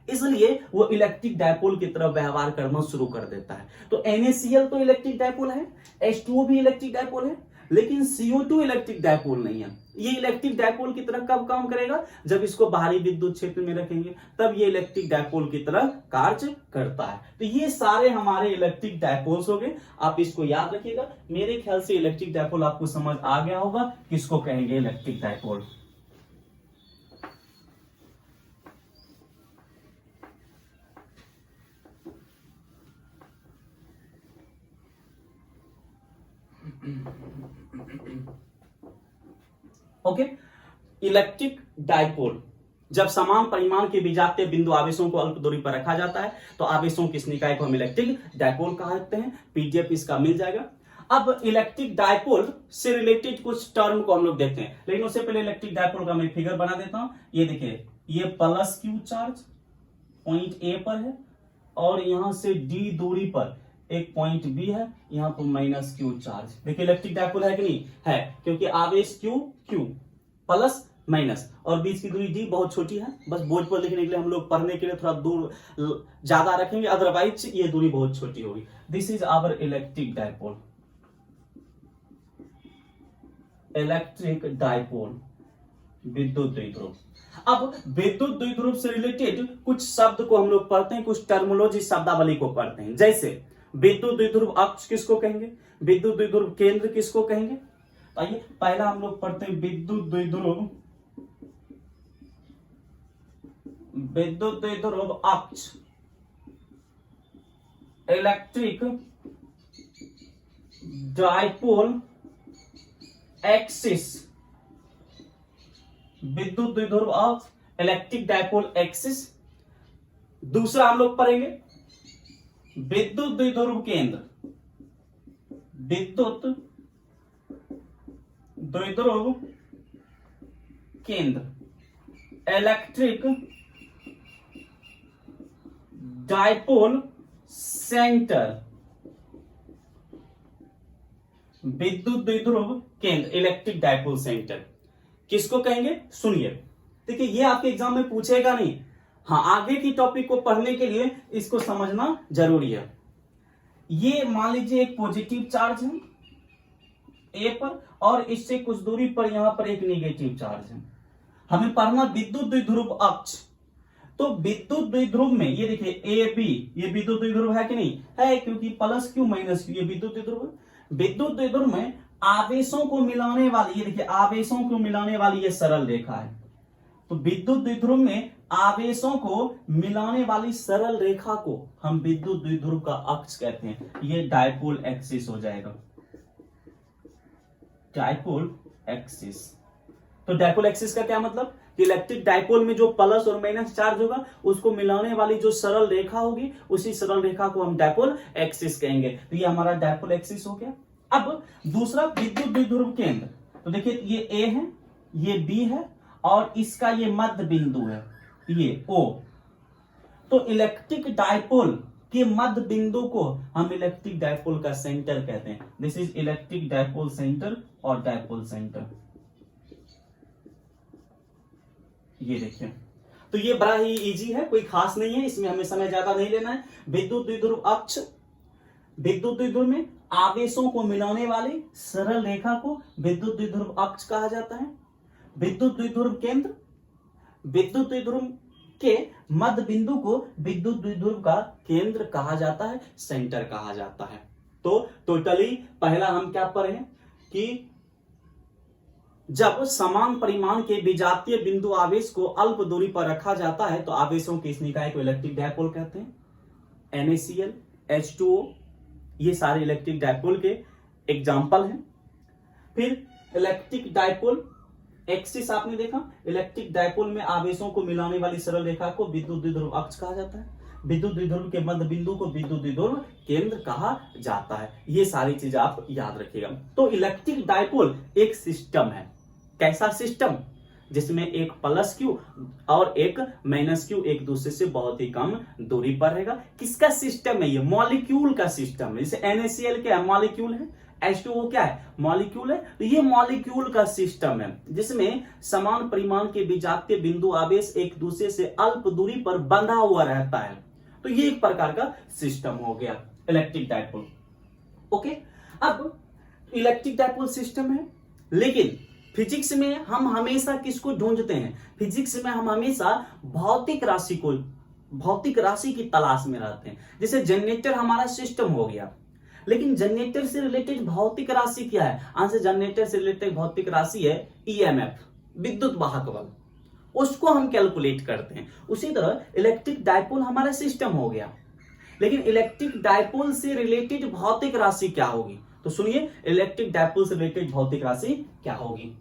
इसलिए वो इलेक्ट्रिक डायपोल की तरह व्यवहार करना शुरू कर देता है। तो NaCl तो इलेक्ट्रिक डायपोल है, H2O भी इलेक्ट्रिक डायपोल है, लेकिन CO2 इलेक्ट्रिक डायपोल नहीं है। ये इलेक्ट्रिक डायपोल की तरह कब काम करेगा? जब इसको बाहरी विद्युत क्षेत्र में रखेंगे तब ये इलेक्ट्रिक डायपोल की तरह कार्य करता है। तो ये सारे हमारे इलेक्ट्रिक डायपोल्स हो गए, आप इसको याद रखिएगा। मेरे ख्याल से इलेक्ट्रिक डायपोल आपको समझ आ गया होगा किसको कहेंगे electric dipole. Okay, electric dipole जब समान परिमाण के विजातीय बिंदु आवेशों को अल्प दूरी पर रखा जाता है तो आवेशों की इस निकाय को हम इलेक्ट्रिक डायपोल कहते हैं। पीडीएफ इसका मिल जाएगा। अब इलेक्ट्रिक डायपोल से रिलेटेड कुछ टर्म को हम लोग देखते हैं, लेकिन उससे पहले इलेक्ट्रिक डायपोल का मैं फिगर बना देता हूं। ये देखिए, ये plus Q charge point A पर है और यहां से डी दूरी पर एक पॉइंट बी है, यहां पर माइनस क्यू चार्ज। देखिए इलेक्ट्रिक डायपोल है कि नहीं है, क्योंकि आवेश क्यू क्यू प्लस माइनस और बीच की दूरी डी बहुत छोटी है। बस बोर्ड पर लिखने के लिए हम लोग पढ़ने के लिए थोड़ा दूर ज्यादा रखेंगे, अदरवाइज ये दूरी बहुत छोटी होगी। This is our electric dipole. Electric dipole विद्युत द्विध्रुव। अब विद्युत द्विध्रुव से रिलेटेड कुछ शब्द को हम लोग पढ़ते हैं, कुछ टर्मिनोलॉजी शब्दावली को पढ़ते हैं। जैसे विद्युत द्विध्रुव अक्ष किसको कहेंगे, विद्युत द्विध्रुव केंद्र किसको कहेंगे। तो आइए पहला हम लोग पढ़ते हैं विद्युत द्विध्रुव, विद्युत द्विध्रुव अक्ष, इलेक्ट्रिक डायपोल एक्सिस, विद्युत द्विध्रुव अक्ष, इलेक्ट्रिक डायपोल एक्सिस। दूसरा हम लोग पढ़ेंगे विद्युत द्विध्रुव केंद्र, विद्युत द्विध्रुव केंद्र, इलेक्ट्रिक डायपोल सेंटर, विद्युत द्विध्रुव केंद्र, इलेक्ट्रिक डायपोल सेंटर किसको कहेंगे। सुनिए, देखिए ये आपके एग्जाम में पूछेगा नहीं, हाँ आगे की टॉपिक को पढ़ने के लिए इसको समझना जरूरी है। ये मान लीजिए एक पॉजिटिव चार्ज है ए पर और इससे कुछ दूरी पर यहां पर एक नेगेटिव चार्ज है। हमें पढ़ना विद्युत द्विध्रुव अक्ष। तो विद्युत द्विध्रुव में ये देखिए ए बी, ये विद्युत द्विध्रुव है कि नहीं है, क्योंकि प्लस क्यू माइनस क्यू ये विद्युत द्विध्रुव है। विद्युत द्विध्रुव में आवेशों को मिलाने वाली, ये देखिए आवेशों को मिलाने वाली ये सरल रेखा है। तो विद्युत द्विध्रुव में आवेशों को मिलाने वाली सरल रेखा को हम विद्युत द्विध्रुव का अक्ष कहते हैं। ये डायपोल एक्सिस हो जाएगा, डायपोल एक्सिस। तो डायपोल एक्सिस का क्या मतलब कि इलेक्ट्रिक डायपोल में जो प्लस और माइनस चार्ज होगा उसको मिलाने वाली जो सरल रेखा होगी उसी सरल रेखा को हम डायपोल एक्सिस कहेंगे। तो ये हमारा डायपोल एक्सिस हो गया। अब दूसरा विद्युत द्विध्रुव केंद्र, तो देखिए ये ए है, ये बी है और इसका ये मध्य बिंदु है ये ओ। तो इलेक्ट्रिक डायपोल के मध्य बिंदु को हम इलेक्ट्रिक डायपोल का सेंटर कहते हैं। This is electric dipole centre और डायपोल सेंटर। ये देखिए, तो ये बड़ा ही इजी है, कोई खास नहीं है, इसमें हमें समय ज्यादा नहीं लेना है। विद्युत द्विध्रुव अक्ष, विद्युत द्विध्रुव में आवेशों को मिलाने वाली सरल रेखा को विद्युत द्विध्रुव अक्ष कहा जाता है। विद्युत द्विध्रुव केंद्र, विद्युत द्विध्रुव के मध्य बिंदु को विद्युत द्विध्रुव का केंद्र कहा जाता है, सेंटर कहा जाता है। तो टोटली पहला हम क्या पढ़े कि जब समान परिमाण के विजातीय बिंदु आवेश को अल्प दूरी पर रखा जाता है तो आवेशों की इस निकाय को इलेक्ट्रिक डायपोल कहते हैं। NaCl, H2O ये सारे इलेक्ट्रिक डायपोल के एग्जाम्पल हैं। फिर इलेक्ट्रिक डायपोल एक्सिस आपने देखा, इलेक्ट्रिक डायपोल में आवेशों को मिलाने वाली सरल रेखा को विद्युत द्विध्रुव अक्ष कहा जाता है। विद्युत द्विध्रुव के मध्य बिंदु को विद्युत द्विध्रुव केंद्र कहा जाता है। ये सारी चीजें आप याद रखिएगा। तो इलेक्ट्रिक डायपोल एक सिस्टम है। कैसा सिस्टम? जिसमें एक प्लस क्यू और एक माइनस क्यू एक दूसरे से बहुत ही कम दूरी पर रहेगा। किसका सिस्टम है ये? मॉलिक्यूल का सिस्टम है। जैसे NaCl क्या है? मॉलिक्यूल है। H2O क्या है? मॉलिक्यूल है। तो ये मॉलिक्यूल का सिस्टम है जिसमें समान परिमाण के विजातीय बिंदु आवेश एक दूसरे से अल्प दूरी पर बंधा हुआ रहता है। तो ये एक प्रकार का सिस्टम हो गया इलेक्ट्रिक डायपोल। ओके, अब इलेक्ट्रिक डाइपोल सिस्टम है, लेकिन फिजिक्स में हम हमेशा किसको ढूंढते हैं? फिजिक्स में हम हमेशा भौतिक राशि की तलाश में रहते हैं। जैसे जनरेटर हमारा सिस्टम हो गया, लेकिन जनरेटर से रिलेटेड भौतिक राशि क्या है? आंसर जनरेटर से रिलेटेड भौतिक राशि है ईएमएफ, विद्युत वाहक बल, उसको हम कैलकुलेट करते हैं। उसी तरह इलेक्ट्रिक डाइपोल हमारा सिस्टम हो गया, लेकिन इलेक्ट्रिक डाइपोल से रिलेटेड भौतिक राशि क्या होगी? तो सुनिए, इलेक्ट्रिक डाइपोल से रिलेटेड भौतिक राशि क्या होगी?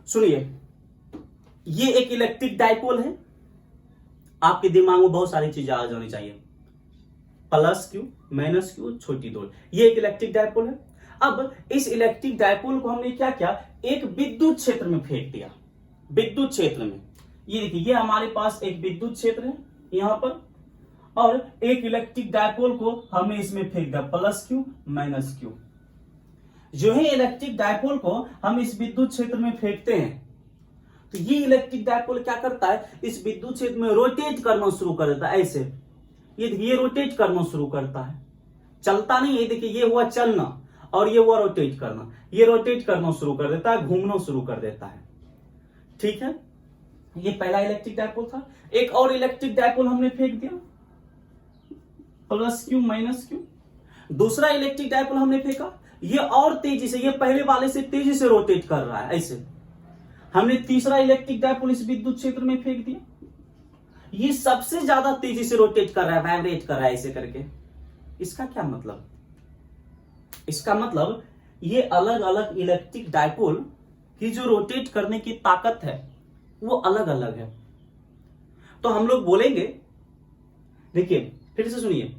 सुनिए, ये एक इलेक्ट्रिक डाइपोल है। आपके दिमाग में बहुत सारी चीजें आ जानी चाहिए, प्लस क्यू, माइनस क्यू, छोटी दूर। ये एक इलेक्ट्रिक डाइपोल है। अब इस इलेक्ट्रिक डाइपोल को हमने क्या किया? एक विद्युत क्षेत्र में फेंक दिया। विद्युत क्षेत्र में, ये देखिए, ये हमारे पास एक विद्युत क्षेत्र है यहां पर, और एक इलेक्ट्रिक डाइपोल को हमने इसमें फेंक दिया, प्लस क्यू माइनस क्यू। जो है इलेक्ट्रिक डाइपोल को हम इस विद्युत क्षेत्र में फेंकते हैं, तो ये इलेक्ट्रिक डाइपोल क्या करता है? इस विद्युत क्षेत्र में रोटेट करना शुरू कर देता है। ऐसे ये रोटेट करना शुरू करता है, चलता नहीं है। देखिए, ये हुआ चलना और ये हुआ रोटेट करना। ये रोटेट करना शुरू कर देता है, घूमना शुरू कर देता है। ठीक है, ये पहला इलेक्ट्रिक डाइपोल था। एक और इलेक्ट्रिक डाइपोल हमने फेंक दिया, प्लस क्यू माइनस क्यू। दूसरा इलेक्ट्रिक डाइपोल हमने फेंका, ये और तेजी से, ये पहले वाले से तेजी से रोटेट कर रहा है। ऐसे हमने तीसरा इलेक्ट्रिक डाइपोल इस विद्युत क्षेत्र में फेंक दिया, ये सबसे ज्यादा तेजी से रोटेट कर रहा है, वाइब्रेट कर रहा है ऐसे करके। इसका क्या मतलब? इसका मतलब ये अलग अलग इलेक्ट्रिक डाइपोल की जो रोटेट करने की ताकत है वो अलग अलग है। तो हम लोग बोलेंगे, देखिए फिर से सुनिए,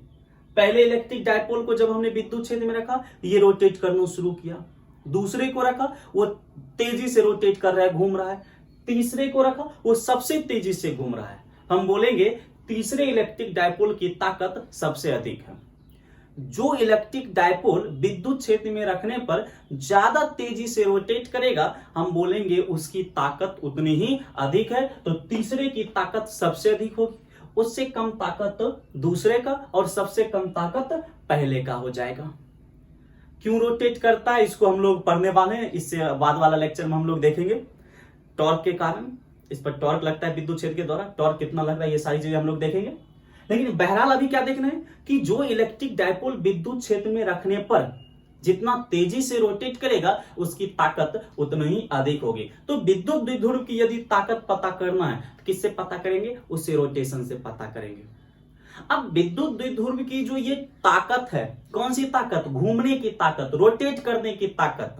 पहले इलेक्ट्रिक डाइपोल को जब हमने विद्युत क्षेत्र में रखा, ये रोटेट करना शुरू किया। दूसरे को रखा, वो तेजी से रोटेट कर रहा है, घूम रहा है। तीसरे को रखा, वो सबसे तेजी से घूम रहा है। हम बोलेंगे तीसरे इलेक्ट्रिक डाइपोल की ताकत सबसे अधिक है। जो इलेक्ट्रिक डाइपोल विद्युत क्षेत्र में रखने पर ज्यादा तेजी से रोटेट करेगा, हम बोलेंगे उसकी ताकत उतनी ही अधिक है। तो तीसरे की ताकत सबसे अधिक होगी, उससे कम ताकत दूसरे का, और सबसे कम ताकत पहले का हो जाएगा। क्यों रोटेट करता है इसको हम लोग पढ़ने वाले हैं, इससे बाद वाला लेक्चर में हम लोग देखेंगे। टॉर्क के कारण, इस पर टॉर्क लगता है विद्युत क्षेत्र के द्वारा, टॉर्क कितना लग रहा है, ये सारी चीजें हम लोग देखेंगे। लेकिन बहरहाल अभी क्या देखना है कि जो इलेक्ट्रिक डाइपोल विद्युत क्षेत्र में रखने पर जितना तेजी से रोटेट करेगा, उसकी ताकत उतना ही अधिक होगी। तो विद्युत द्विध्रुव की यदि ताकत पता करना है तो किससे पता करेंगे? उससे रोटेशन से पता करेंगे। अब विद्युत द्विध्रुव की जो ये ताकत है, कौन सी ताकत? घूमने की ताकत, रोटेट करने की ताकत।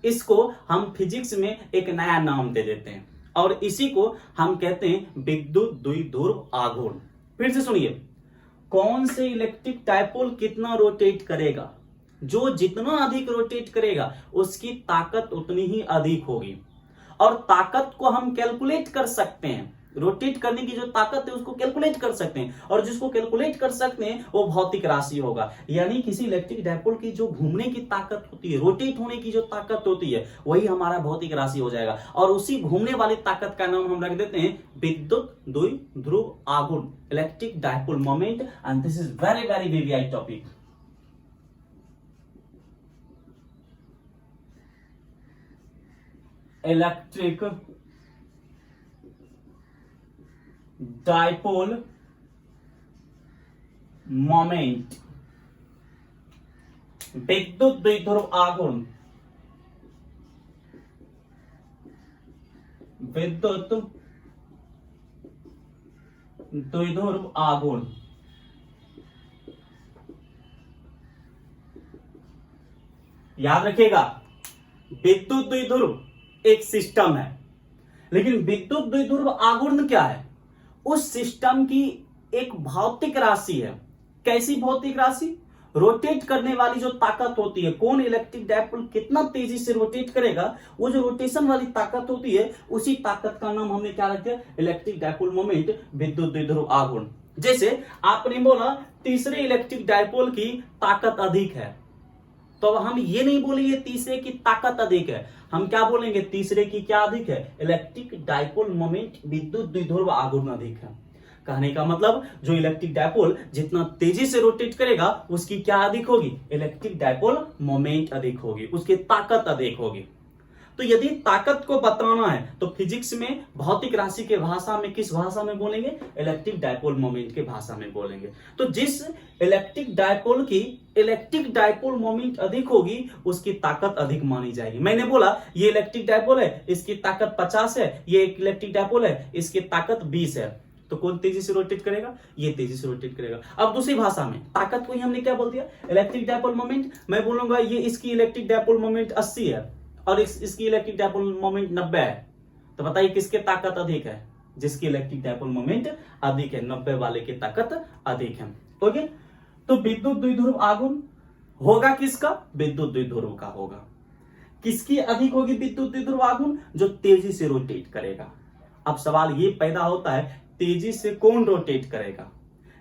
इसको हम फिजिक्स में एक नया नाम दे देते हैं, और इसी को हम कहते हैं विद्युत द्विध्रुव आघूर्ण। फिर से सुनिए, कौन से इलेक्ट्रिक डाइपोल कितना रोटेट करेगा? जो जितना अधिक रोटेट करेगा उसकी ताकत उतनी ही अधिक होगी, और ताकत को हम कैलकुलेट कर सकते हैं। रोटेट करने की जो ताकत है उसको कैलकुलेट कर सकते हैं, और जिसको कैलकुलेट कर सकते हैं वो भौतिक राशि होगा। यानी किसी इलेक्ट्रिक डाइपोल की जो घूमने की ताकत होती है, रोटेट होने की जो ताकत होती है, वही हमारा भौतिक राशि हो जाएगा। और उसी घूमने वाली ताकत का नाम हम रख देते हैं विद्युत द्विध्रुव आघूर्ण, electric dipole moment. And this is very very very topic. Electric dipole moment, विद्युत द्विध्रुव आघूर्ण, विद्युत द्विध्रुव आघूर्ण। याद रखिएगा, विद्युत द्विध्रुव एक सिस्टम है, लेकिन विद्युत द्विध्रुव आघूर्ण क्या है? उस सिस्टम की एक भौतिक राशि है। कैसी भौतिक राशि? रोटेट करने वाली जो ताकत होती है, कौन इलेक्ट्रिक डायपोल कितना तेजी से रोटेट करेगा, वो जो रोटेशन वाली ताकत होती है उसी ताकत का नाम हमने क्या रखा है, इलेक्ट्रिक डायपोल मोमेंट, विद्युत द्विध्रुव आघूर्ण। जैसे आपने बोला तीसरे इलेक्ट्रिक डायपोल की ताकत अधिक है, तो हम ये नहीं बोलेंगे तीसरे की ताकत अधिक है, हम क्या बोलेंगे, तीसरे की क्या अधिक है, इलेक्ट्रिक डायपोल मोमेंट, विद्युत द्विध्रुव आघूर्ण अधिक है। कहने का मतलब जो इलेक्ट्रिक डायपोल जितना तेजी से रोटेट करेगा उसकी क्या अधिक होगी, इलेक्ट्रिक डायपोल मोमेंट अधिक होगी, उसकी ताकत अधिक होगी। तो यदि ताकत को बताना है तो फिजिक्स में भौतिक राशि के भाषा में किस भाषा में बोलेंगे, इलेक्ट्रिक डायपोल मोमेंट के भाषा में बोलेंगे। तो जिस इलेक्ट्रिक डायपोल की इलेक्ट्रिक डायपोल मोमेंट अधिक होगी उसकी ताकत अधिक मानी जाएगी। मैंने बोला ये इलेक्ट्रिक डायपोल है, इसकी ताकत 50 है, ये एक इलेक्ट्रिक डायपोल है, इसकी ताकत 20 है, तो कौन तेजी से रोटेट करेगा, ये तेजी से रोटेट करेगा। अब दूसरी भाषा में ताकत को ही हमने क्या बोल दिया, इलेक्ट्रिक डायपोल मोमेंट। मैं बोलूंगा ये इसकी इलेक्ट्रिक डायपोल मोमेंट 80 है और इसकी इलेक्ट्रिक डायपोल मोमेंट 90 है, तो बताइए किसके ताकत अधिक है, जिसकी इलेक्ट्रिक डायपोल मोमेंट अधिक है, 90 वाले की ताकत अधिक है। ओके, तो विद्युत द्विध्रुव आघूर्ण होगा किसका, विद्युत द्विध्रुव का होगा। किसकी अधिक होगी विद्युत द्विध्रुव आघूर्ण, जो तेजी से रोटेट करेगा। अब सवाल ये पैदा होता है तेजी से कौन रोटेट करेगा,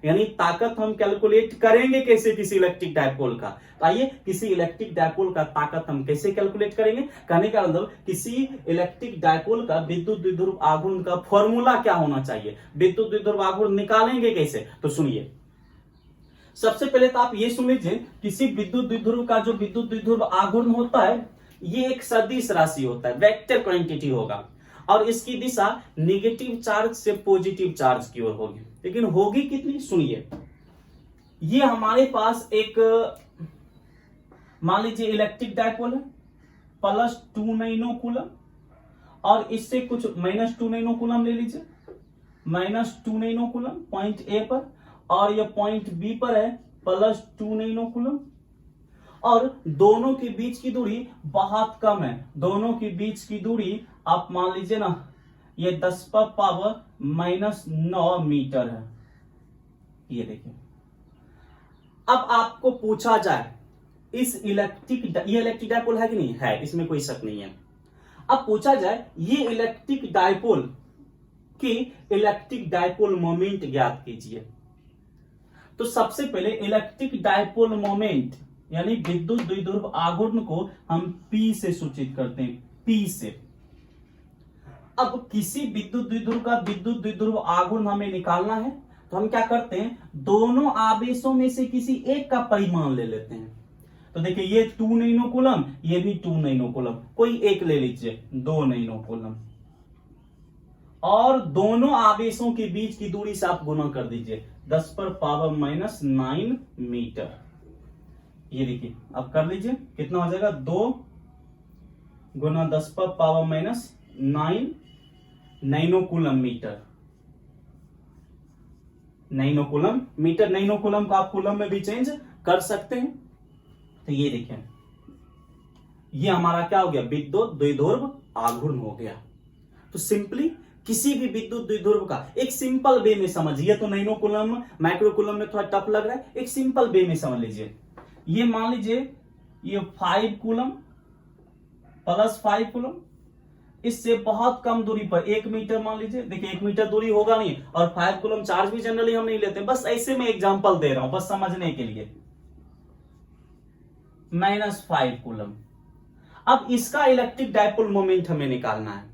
यानी ताकत हम कैलकुलेट करेंगे कैसे किसी इलेक्ट्रिक डायपोल का। तो आइए किसी इलेक्ट्रिक डायपोल का ताकत हम कैसे कैलकुलेट करेंगे, कहने का मतलब किसी इलेक्ट्रिक डायपोल का विद्युत द्विध्रुव आघूर्ण का फॉर्मूला क्या होना चाहिए, विद्युत द्विध्रुव आघूर्ण निकालेंगे कैसे। तो सुनिए, सबसे पहले तो आप ये सुन लीजिए, किसी विद्युत द्विध्रुव का जो विद्युत द्विध्रुव आघूर्ण होता है ये एक सदिश राशि होता है, वेक्टर क्वांटिटी होगा और इसकी दिशा नेगेटिव चार्ज से पॉजिटिव चार्ज की ओर होगी। लेकिन होगी कितनी, सुनिए, ये हमारे पास एक मान लीजिए इलेक्ट्रिक डायपोल है +2 नैनो कूलम और इससे कुछ -2 नैनो कूलम ले लीजिए, -2 नैनो कूलम पॉइंट ए पर और ये पॉइंट बी पर है +2 नैनो कूलम और दोनों के बीच की दूरी बहुत कम है, दोनों के बीच की दूरी आप मान लीजिए ना ये 10⁻⁻9 मीटर है। ये देखिए, अब आपको पूछा जाए इस ये इलेक्ट्रिक डायपोल है कि नहीं है, इसमें कोई शक नहीं है। अब पूछा जाए ये इलेक्ट्रिक डायपोल की इलेक्ट्रिक डायपोल मोमेंट ज्ञात कीजिए। तो सबसे पहले इलेक्ट्रिक डायपोल मोमेंट यानी विद्युत द्विध्रुव आघूर्ण को हम P से सूचित करते हैं, P से। अब किसी विद्युत द्विध्रुव का विद्युत द्विध्रुव आघूर्ण हमें निकालना है तो हम क्या करते हैं, दोनों आवेशों में से किसी एक का परिमाण ले लेते हैं। तो देखिए ये 2 नैनो कूलम, ये भी 2 नैनो कूलम, कोई एक ले लीजिए 2 नैनो कूलम और दोनों आवेशों के बीच की दूरी से आप गुना कर दीजिए 10⁻⁻9 मीटर। ये देखिए अब कर लीजिए कितना हो जाएगा, 2 गुना 10⁻⁻9 nano coulomb metre, nano coulomb metre. Nano coulomb को आप कूलम में भी चेंज कर सकते हैं। तो ये देखिए ये हमारा क्या हो गया, विद्युत द्विध्रुव आघूर्ण हो गया। तो सिंपली किसी भी विद्युत द्विध्रुव का एक सिंपल वे में समझिए, तो नैनो कूलम माइक्रो कूलम में थोड़ा टफ लग रहा है, एक सिंपल वे में समझ लीजिए। ये मान लीजिए ये 5 कूलम +5 कूलम, इससे बहुत कम दूरी पर 1 मीटर मान लीजिए, देखिए 1 मीटर दूरी होगा नहीं और 5 कूलम चार्ज भी जनरली हम नहीं लेते, बस ऐसे में एग्जांपल दे रहा हूं बस समझने के लिए। -5 कूलम। अब इसका इलेक्ट्रिक डायपोल मोमेंट हमें निकालना है,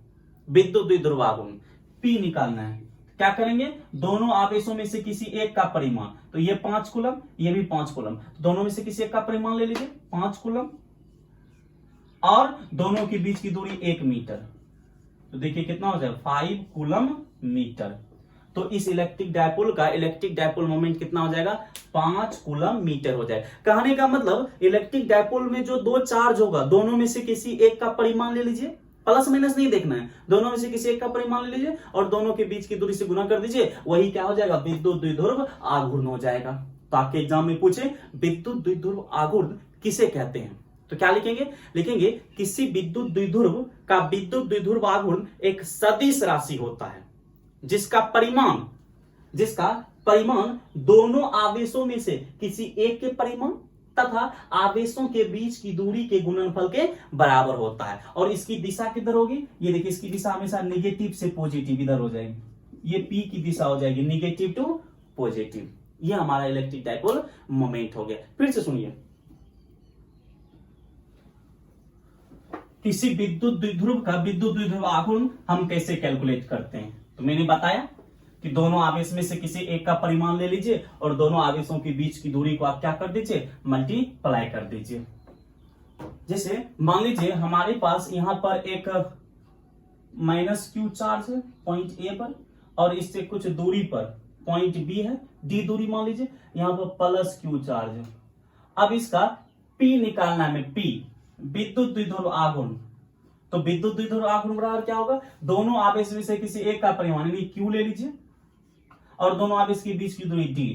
विद्युत द्विध्रुव आघूर्ण P निकालना है। क्या करेंगे, दोनों आवेशों में से किसी एक का परिमाण, तो ये 5 कूलम ये भी 5 कूलम, दोनों में से किसी एक का परिमाण ले लीजिए 5 कूलम और दोनों के बीच की दूरी 1 मीटर। तो देखिए कितना हो जाएगा 5 कूलम मीटर। तो इस इलेक्ट्रिक डायपोल का इलेक्ट्रिक डायपोल मोमेंट कितना हो जाएगा, 5 कूलम मीटर हो जाएगा। कहने का मतलब इलेक्ट्रिक डायपोल में जो दो चार्ज होगा दोनों में से किसी एक का परिमाण ले लीजिए, प्लस माइनस नहीं देखना है, दोनों में से किसी एक का परिमाण ले लीजिए और दोनों के बीच की दूरी से गुना कर दीजिए, वही क्या हो जाएगा, विद्युत द्विध्रुव आघूर्ण हो जाएगा। तो आपके एग्जाम में पूछे विद्युत द्विध्रुव आघूर्ण किसे कहते हैं, तो क्या लिखेंगे, लिखेंगे किसी विद्युत द्विध्रुव का विद्युत द्विध्रुव आघूर्ण एक सदिश राशि होता है जिसका परिमाण दोनों आवेशों में से किसी एक के परिमाण तथा आवेशों के बीच की दूरी के गुणनफल के बराबर होता है। और इसकी दिशा किधर होगी, ये देखिए इसकी दिशा हमेशा नेगेटिव से पॉजिटिव इधर हो जाएगी, ये पी की दिशा हो जाएगी नेगेटिव टू पॉजिटिव। ये हमारा इलेक्ट्रिक डाइपोल मोमेंट हो गया। फिर से सुनिए, किसी विद्युत द्विध्रुव का विद्युत द्विध्रुव आघूर्ण हम कैसे कैलकुलेट करते हैं। तो मैंने बताया कि दोनों आवेश में से किसी एक का परिमाण ले लीजिए और दोनों आवेशों के बीच की दूरी को आप क्या कर दीजिए, मल्टीप्लाई कर दीजिए। जैसे मान लीजिए हमारे पास यहां पर एक माइनस क्यू चार्ज है पॉइंट ए पर, और इससे कुछ दूरी पर पॉइंट बी है डी दूरी मान लीजिए, यहां पर प्लस क्यू चार्ज है। अब इसका पी निकालना है, पी विद्युत द्विध्रुव आघूर्ण। तो विद्युत द्विध्रुव आघूर्ण बराबर क्या होगा, दोनों आवेश में से किसी एक का परिमाण यानी क्यू ले लीजिए और दोनों आवेश के बीच की दूरी डी,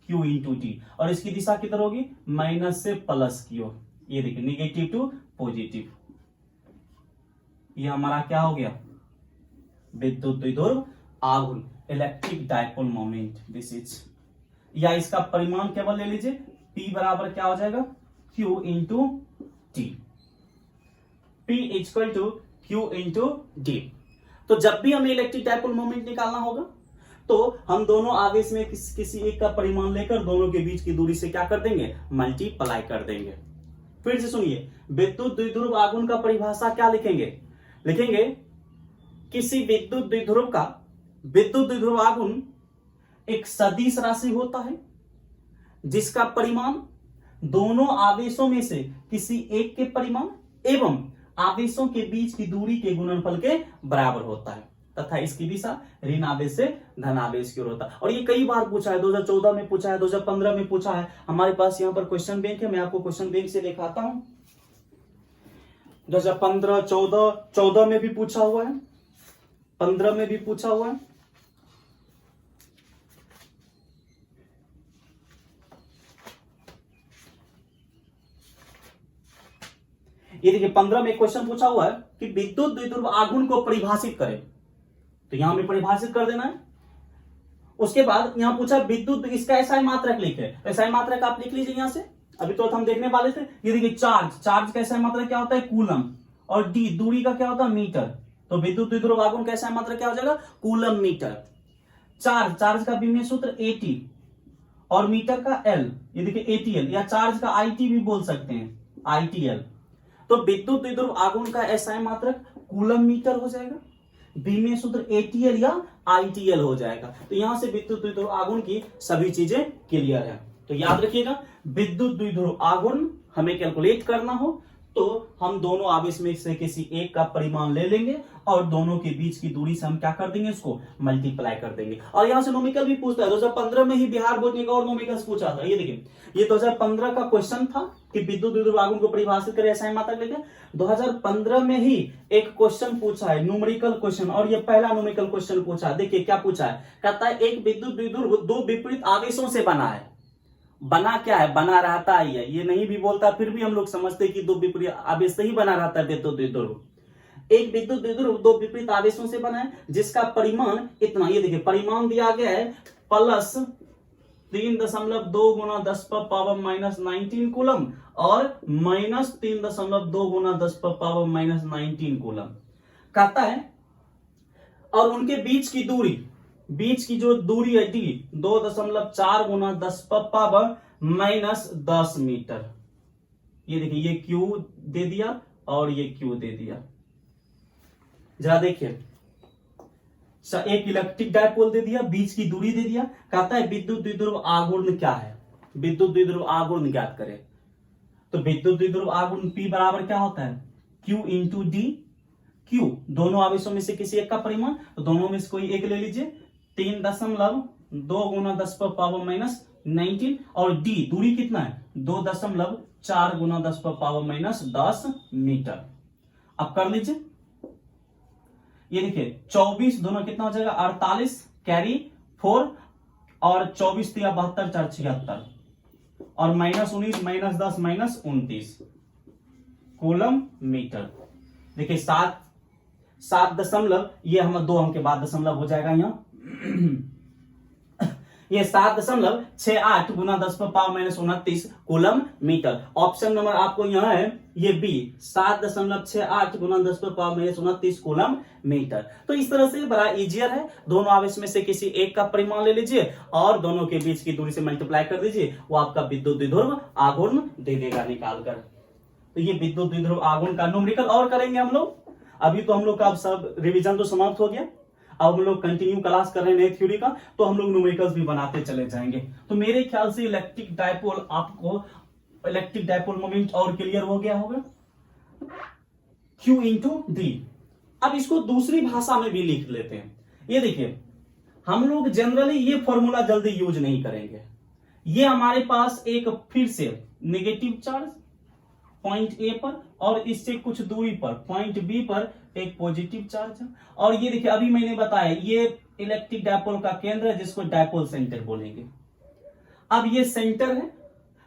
क्यू इंटू डी, और इसकी दिशा किधर होगी, माइनस से प्लस की ओर। ये देखिए नेगेटिव टू पॉजिटिव। ये हमारा क्या हो गया, विद्युत द्विध्रुव आघूर्ण, electric dipole moment this is. या इसका परिमाण केवल ले लीजिए, P बराबर क्या हो जाएगा, Q into T, P equal to Q into D. तो जब भी हमें इलेक्ट्रिक डाइपोल मोमेंट निकालना होगा तो हम दोनों आवेश में किसी एक का परिमाण लेकर दोनों के बीच की दूरी से क्या कर देंगे, मल्टीप्लाई कर देंगे। फिर से सुनिए, विद्युत द्विध्रुव आघूर्ण का परिभाषा क्या लिखेंगे, लिखेंगे किसी विद्युत द्विध्रुव का विद्युत द्विध्रुव आघूर्ण एक सदिश राशि होता है जिसका परिमाण दोनों आवेशों में से किसी एक के परिमाण एवं आवेशों के बीच की दूरी के गुणनफल के बराबर होता है तथा इसकी दिशा ऋण आवेश से धन आवेश की ओर होता है। और ये कई बार पूछा है, 2014 में पूछा है, 2015 में पूछा है। हमारे पास यहाँ पर क्वेश्चन बैंक है, मैं आपको क्वेश्चन बैंक से दिखाता हूं। 2015, 14 में भी पूछा हुआ है, 15 में भी पूछा हुआ है। ये देखिए 15 में क्वेश्चन पूछा हुआ है कि विद्युत द्विध्रुव आघूर्ण को परिभाषित करें, तो यहां में परिभाषित कर देना है। उसके बाद यहां पूछा विद्युत, इसका एसआई मात्रक लिखे, एसआई मात्रक आप लिख लीजिए यहां से, अभी तो हम देखने वाले थे। ये देखिए चार्ज का एसआई मात्रक क्या होता है, कूलम, और डी दूरी का क्या होता है, मीटर। तो विद्युत द्विध्रुव आघूर्ण का एसआई मात्रक क्या हो जाएगा, कूलम मीटर। चार्ज का विमीय सूत्र AT और मीटर का L, ये देखिए ATL, या चार्ज का IT भी बोल सकते हैं, ITL। तो विद्युत द्विध्रुव आघूर्ण का एसआई मात्रक कूलम मीटर हो जाएगा, विमीय सूत्र ATL या ITL हो जाएगा। तो यहां से विद्युत द्विध्रुव आघूर्ण की सभी चीजें क्लियर है। तो याद रखिएगा, विद्युत द्विध्रुव आघूर्ण हमें कैलकुलेट करना हो तो हम दोनों आवेश में से किसी एक का परिमाण ले लेंगे और दोनों के बीच की दूरी से हम क्या कर देंगे, इसको मल्टीप्लाई कर देंगे। और यहां से नोमिकल भी पूछता है, 2015 में ही बिहार बोर्ड ने एक और नोमिकल पूछा था। ये देखिए, ये 2015 का क्वेश्चन था कि विद्युत द्विध्रुव आघूर्ण को परिभाषित करें एसआई मात्रक लेके। 2015 में ही एक क्वेश्चन पूछा है, न्यूमेरिकल क्वेश्चन, और ये पहला न्यूमेरिकल क्वेश्चन पूछा है। देखिए क्या पूछा है, कहता है एक विद्युत द्विध्रुव दो विपरीत आवेशों से बना है। बना क्या है, बना रहता ही है, ये नहीं भी बोलता फिर भी हम लोग समझते कि दो विपरीत आवेश से ही बना रहता है विद्युत द्विध्रुव। एक विद्युत द्विध्रुव दो विपरीत आवेशों से बना है जिसका परिमाण इतना, ये देखिए परिमाण दिया गया है प्लस 3.2 गुना 10 पर पावर माइनस 19 कूलम और माइनस 3.2 गुना 10 पर पावर माइनस 19 कूलम। कहता है और उनके बीच की दूरी, बीच की जो दूरी है डी 2.4 गुना 10 पर पावर माइनस 10 मीटर। ये देखिए ये क्यू दे दिया और ये क्यू दे दिया। जरा देखिए, एक इलेक्ट्रिक डाइपोल दे दिया, बीच की दूरी दे दिया। कहता है विद्युत द्विध्रुव आघूर्ण क्या है, विद्युत द्विध्रुव आघूर्ण ज्ञात करें। तो विद्युत द्विध्रुव आघूर्ण P बराबर क्या होता है, Q इंटू डी। Q दोनों आवेशों में से किसी एक का परिमाण, तो दोनों में से कोई एक ले लीजिए, 3.2 गुना 10 पर पावर माइनस 19, और डी दूरी कितना है, 2.4 गुना 10 पर पावर माइनस 10 मीटर। अब कर लीजिए, ये देखिए 24 दोनों कितना हो जाएगा, 48 कैरी 4 और 24 दिया 72 4 76 और minus 19 minus 10 minus 29 coulomb metre. देखिए 7 दशमलव, ये हम 2 अंक के बाद दशमलव हो जाएगा यहाँ। ये 7.68 गुना 10⁻⁻29 कूलम मीटर। ऑप्शन नंबर आपको यहाँ है ये बी, 7.68 गुना 10⁻⁻29 कूलम मीटर। तो इस तरह से बड़ा इजियर है, दोनों आवेश में से किसी एक का परिमाण ले लीजिए और दोनों के बीच की दूरी से मल्टीप्लाई कर दीजिए, वो आपका विद्युत द्विध्रुव आघूर्ण दे देगा निकाल कर। तो ये विद्युत द्विध्रुव आघूर्ण का न्यूमेरिकल और करेंगे हम लोग। अभी तो हम लोग का अब सब रिवीजन तो समाप्त हो गया, अब हम लोग कंटिन्यू क्लास कर रहे हैं नए थ्योरी का, तो हम लोग न्यूमेरिकल्स भी बनाते चले जाएंगे। तो मेरे ख्याल से इलेक्ट्रिक डायपोल आपको इलेक्ट्रिक डायपोल मोमेंट और क्लियर हो गया होगा, Q इंटू डी। अब इसको दूसरी भाषा में भी लिख लेते हैं। ये देखिए, हम लोग जनरली ये फॉर्मूला जल्दी यूज नहीं करेंगे। ये हमारे पास एक फिर से नेगेटिव चार्ज पॉइंट ए पर और इससे कुछ दूरी पर पॉइंट बी पर एक पॉजिटिव चार्ज है। और ये देखिए, अभी मैंने बताया ये इलेक्ट्रिक डायपोल का केंद्र है जिसको डायपोल सेंटर बोलेंगे। अब ये सेंटर है,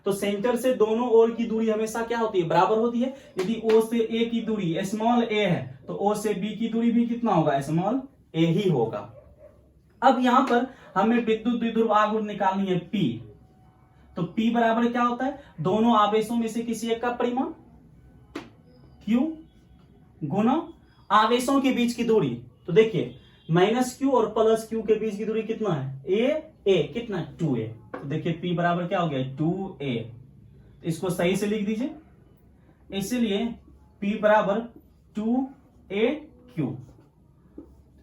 तो सेंटर से दोनों ओर की दूरी हमेशा क्या होती है, बराबर होती है। यदि ओ से ए की दूरी स्मॉल ए है तो ओ से बी की दूरी भी कितना होगा, स्मॉल ए ही होगा। अब यहां पर हमें विद्युत द्विध्रुव आघूर्ण निकालनी है P, तो P बराबर क्या होता है, दोनों आवेशों में से किसी एक का परिमाण Q गुना आवेशों के बीच की दूरी। तो देखिए -Q और +Q के बीच की दूरी कितना है, a कितना 2a। तो देखिए P बराबर क्या हो गया, 2a। तो इसको सही से लिख दीजिए, इसलिए P बराबर 2aq।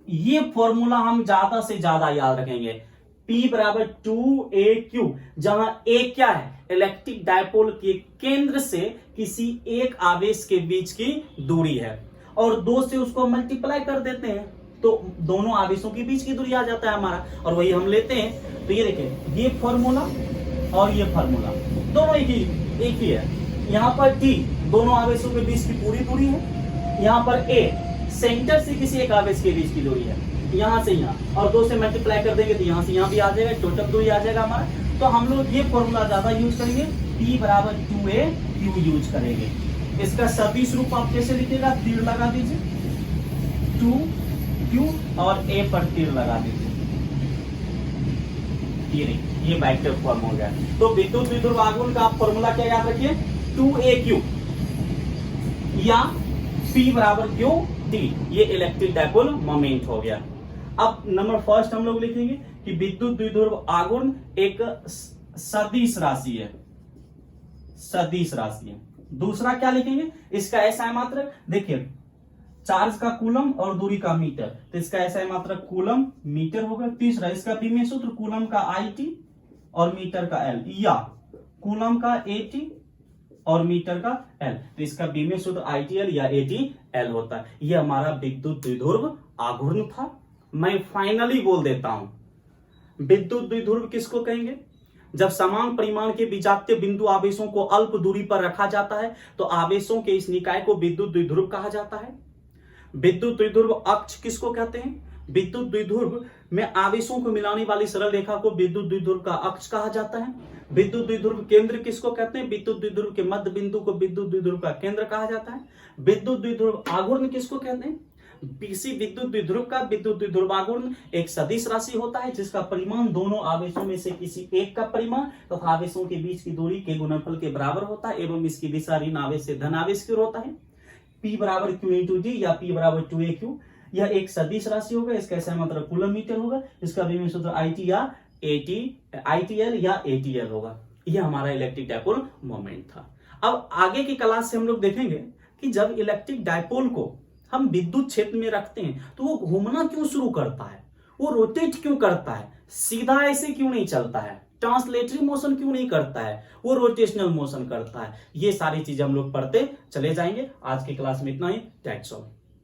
ये फॉर्मूला हम ज्यादा से ज्यादा याद रखेंगे, P बराबर 2aq, जहां a क्या है, इलेक्ट्रिक डायपोल के केंद्र से किसी एक आवेश के बीच की दूरी है, और 2 से उसको मल्टीप्लाई कर देते हैं तो दोनों आवेशों के बीच की दूरी आ जाता है हमारा, और वही हम लेते हैं। तो ये देखिए, ये फॉर्मूला और ये फॉर्मूला दोनों एक ही है। यहाँ पर T दोनों आवेशों के बीच की पूरी दूरी है, यहाँ पर A सेंटर से किसी एक आवेश के बीच की दूरी है, यहां से यहां, और 2 से मल्टीप्लाई कर देंगे तो यहां से यहां भी आ जाएगा, टोटल दूरी आ जाएगा हमारा। तो हम लोग ये फॉर्मूला ज्यादा यूज करेंगे, P बराबर 2aq यूज करेंगे। इसका सदिश रूप आप कैसे लिखिएगा, तीर लगा दीजिए, 2q और a पर तीर लगा दीजिए, ये वेक्टर फॉर्म हो गया। तो विद्युत द्विध्रुव आघूर्ण का आप फॉर्मूला क्या याद रखिए, 2aq या P बराबर Q D, ये इलेक्ट्रिक डायपोल मोमेंट हो गया। अब नंबर फर्स्ट हम लोग लिखेंगे कि विद्युत द्विध्रुव आघूर्ण एक सदिश राशि है, सदिश राशि है। दूसरा क्या लिखेंगे, इसका ऐसा मात्रक, देखिए चार्ज का कूलम और दूरी का मीटर, तो इसका ऐसा मात्रक कूलम मीटर होगा। तीसरा इसका विमेय सूत्र कूलम का IT और मीटर का L, या कूलम का AT और मीटर का L, तो इसका विमेय सूत्र ITL या ATL होता है। ये हमारा विद्युत द्विध्रुव आघूर्ण था। मैं फाइनली बोल देता हूं, विद्युत द्विध्रुव किसको कहेंगे, जब समान परिमाण के विजातीय बिंदु आवेशों को अल्प दूरी पर रखा जाता है तो आवेशों के इस निकाय को विद्युत द्विध्रुव कहा जाता है। विद्युत द्विध्रुव अक्ष किसको कहते हैं, विद्युत द्विध्रुव में आवेशों को मिलाने वाली सरल रेखा को विद्युत द्विध्रुव का अक्ष कहा जाता है। विद्युत द्विध्रुव केंद्र किसको कहते हैं, विद्युत द्विध्रुव के मध्य बिंदु को विद्युत द्विध्रुव का केंद्र कहा जाता है। विद्युत द्विध्रुव आघूर्ण किसको कहते हैं, किसी विद्युत द्विध्रुव का विद्युत द्विध्रुव आघूर्ण एक सदिश राशि होता है जिसका परिमाण दोनों आवेशों में से किसी एक का परिमाण तथा आवेशों के बीच की दूरी के गुणनफल के बराबर होता है एवं इसकी दिशा ऋण आवेश से धन आवेश की ओर होता है। P बराबर Q इंटू D या P बराबर 2aq, यह एक सदिश राशि होगा, इसका ऐसा मतलब कूलम मीटर होगा, इसका विमेय सूत्र IT या ITL या ATL होगा। यह हमारा इलेक्ट्रिक डायपोल मोमेंट था। अब आगे की क्लास से हम लोग देखेंगे कि जब इलेक्ट्रिक डायपोल को हम विद्युत क्षेत्र में रखते हैं तो वो घूमना क्यों शुरू करता है, वो रोटेट क्यों करता है, सीधा ऐसे क्यों नहीं चलता है, ट्रांसलेटरी मोशन क्यों नहीं करता है, वो रोटेशनल मोशन करता है। ये सारी चीजें हम लोग पढ़ते चले जाएंगे। आज की क्लास में इतना ही। Thanks all.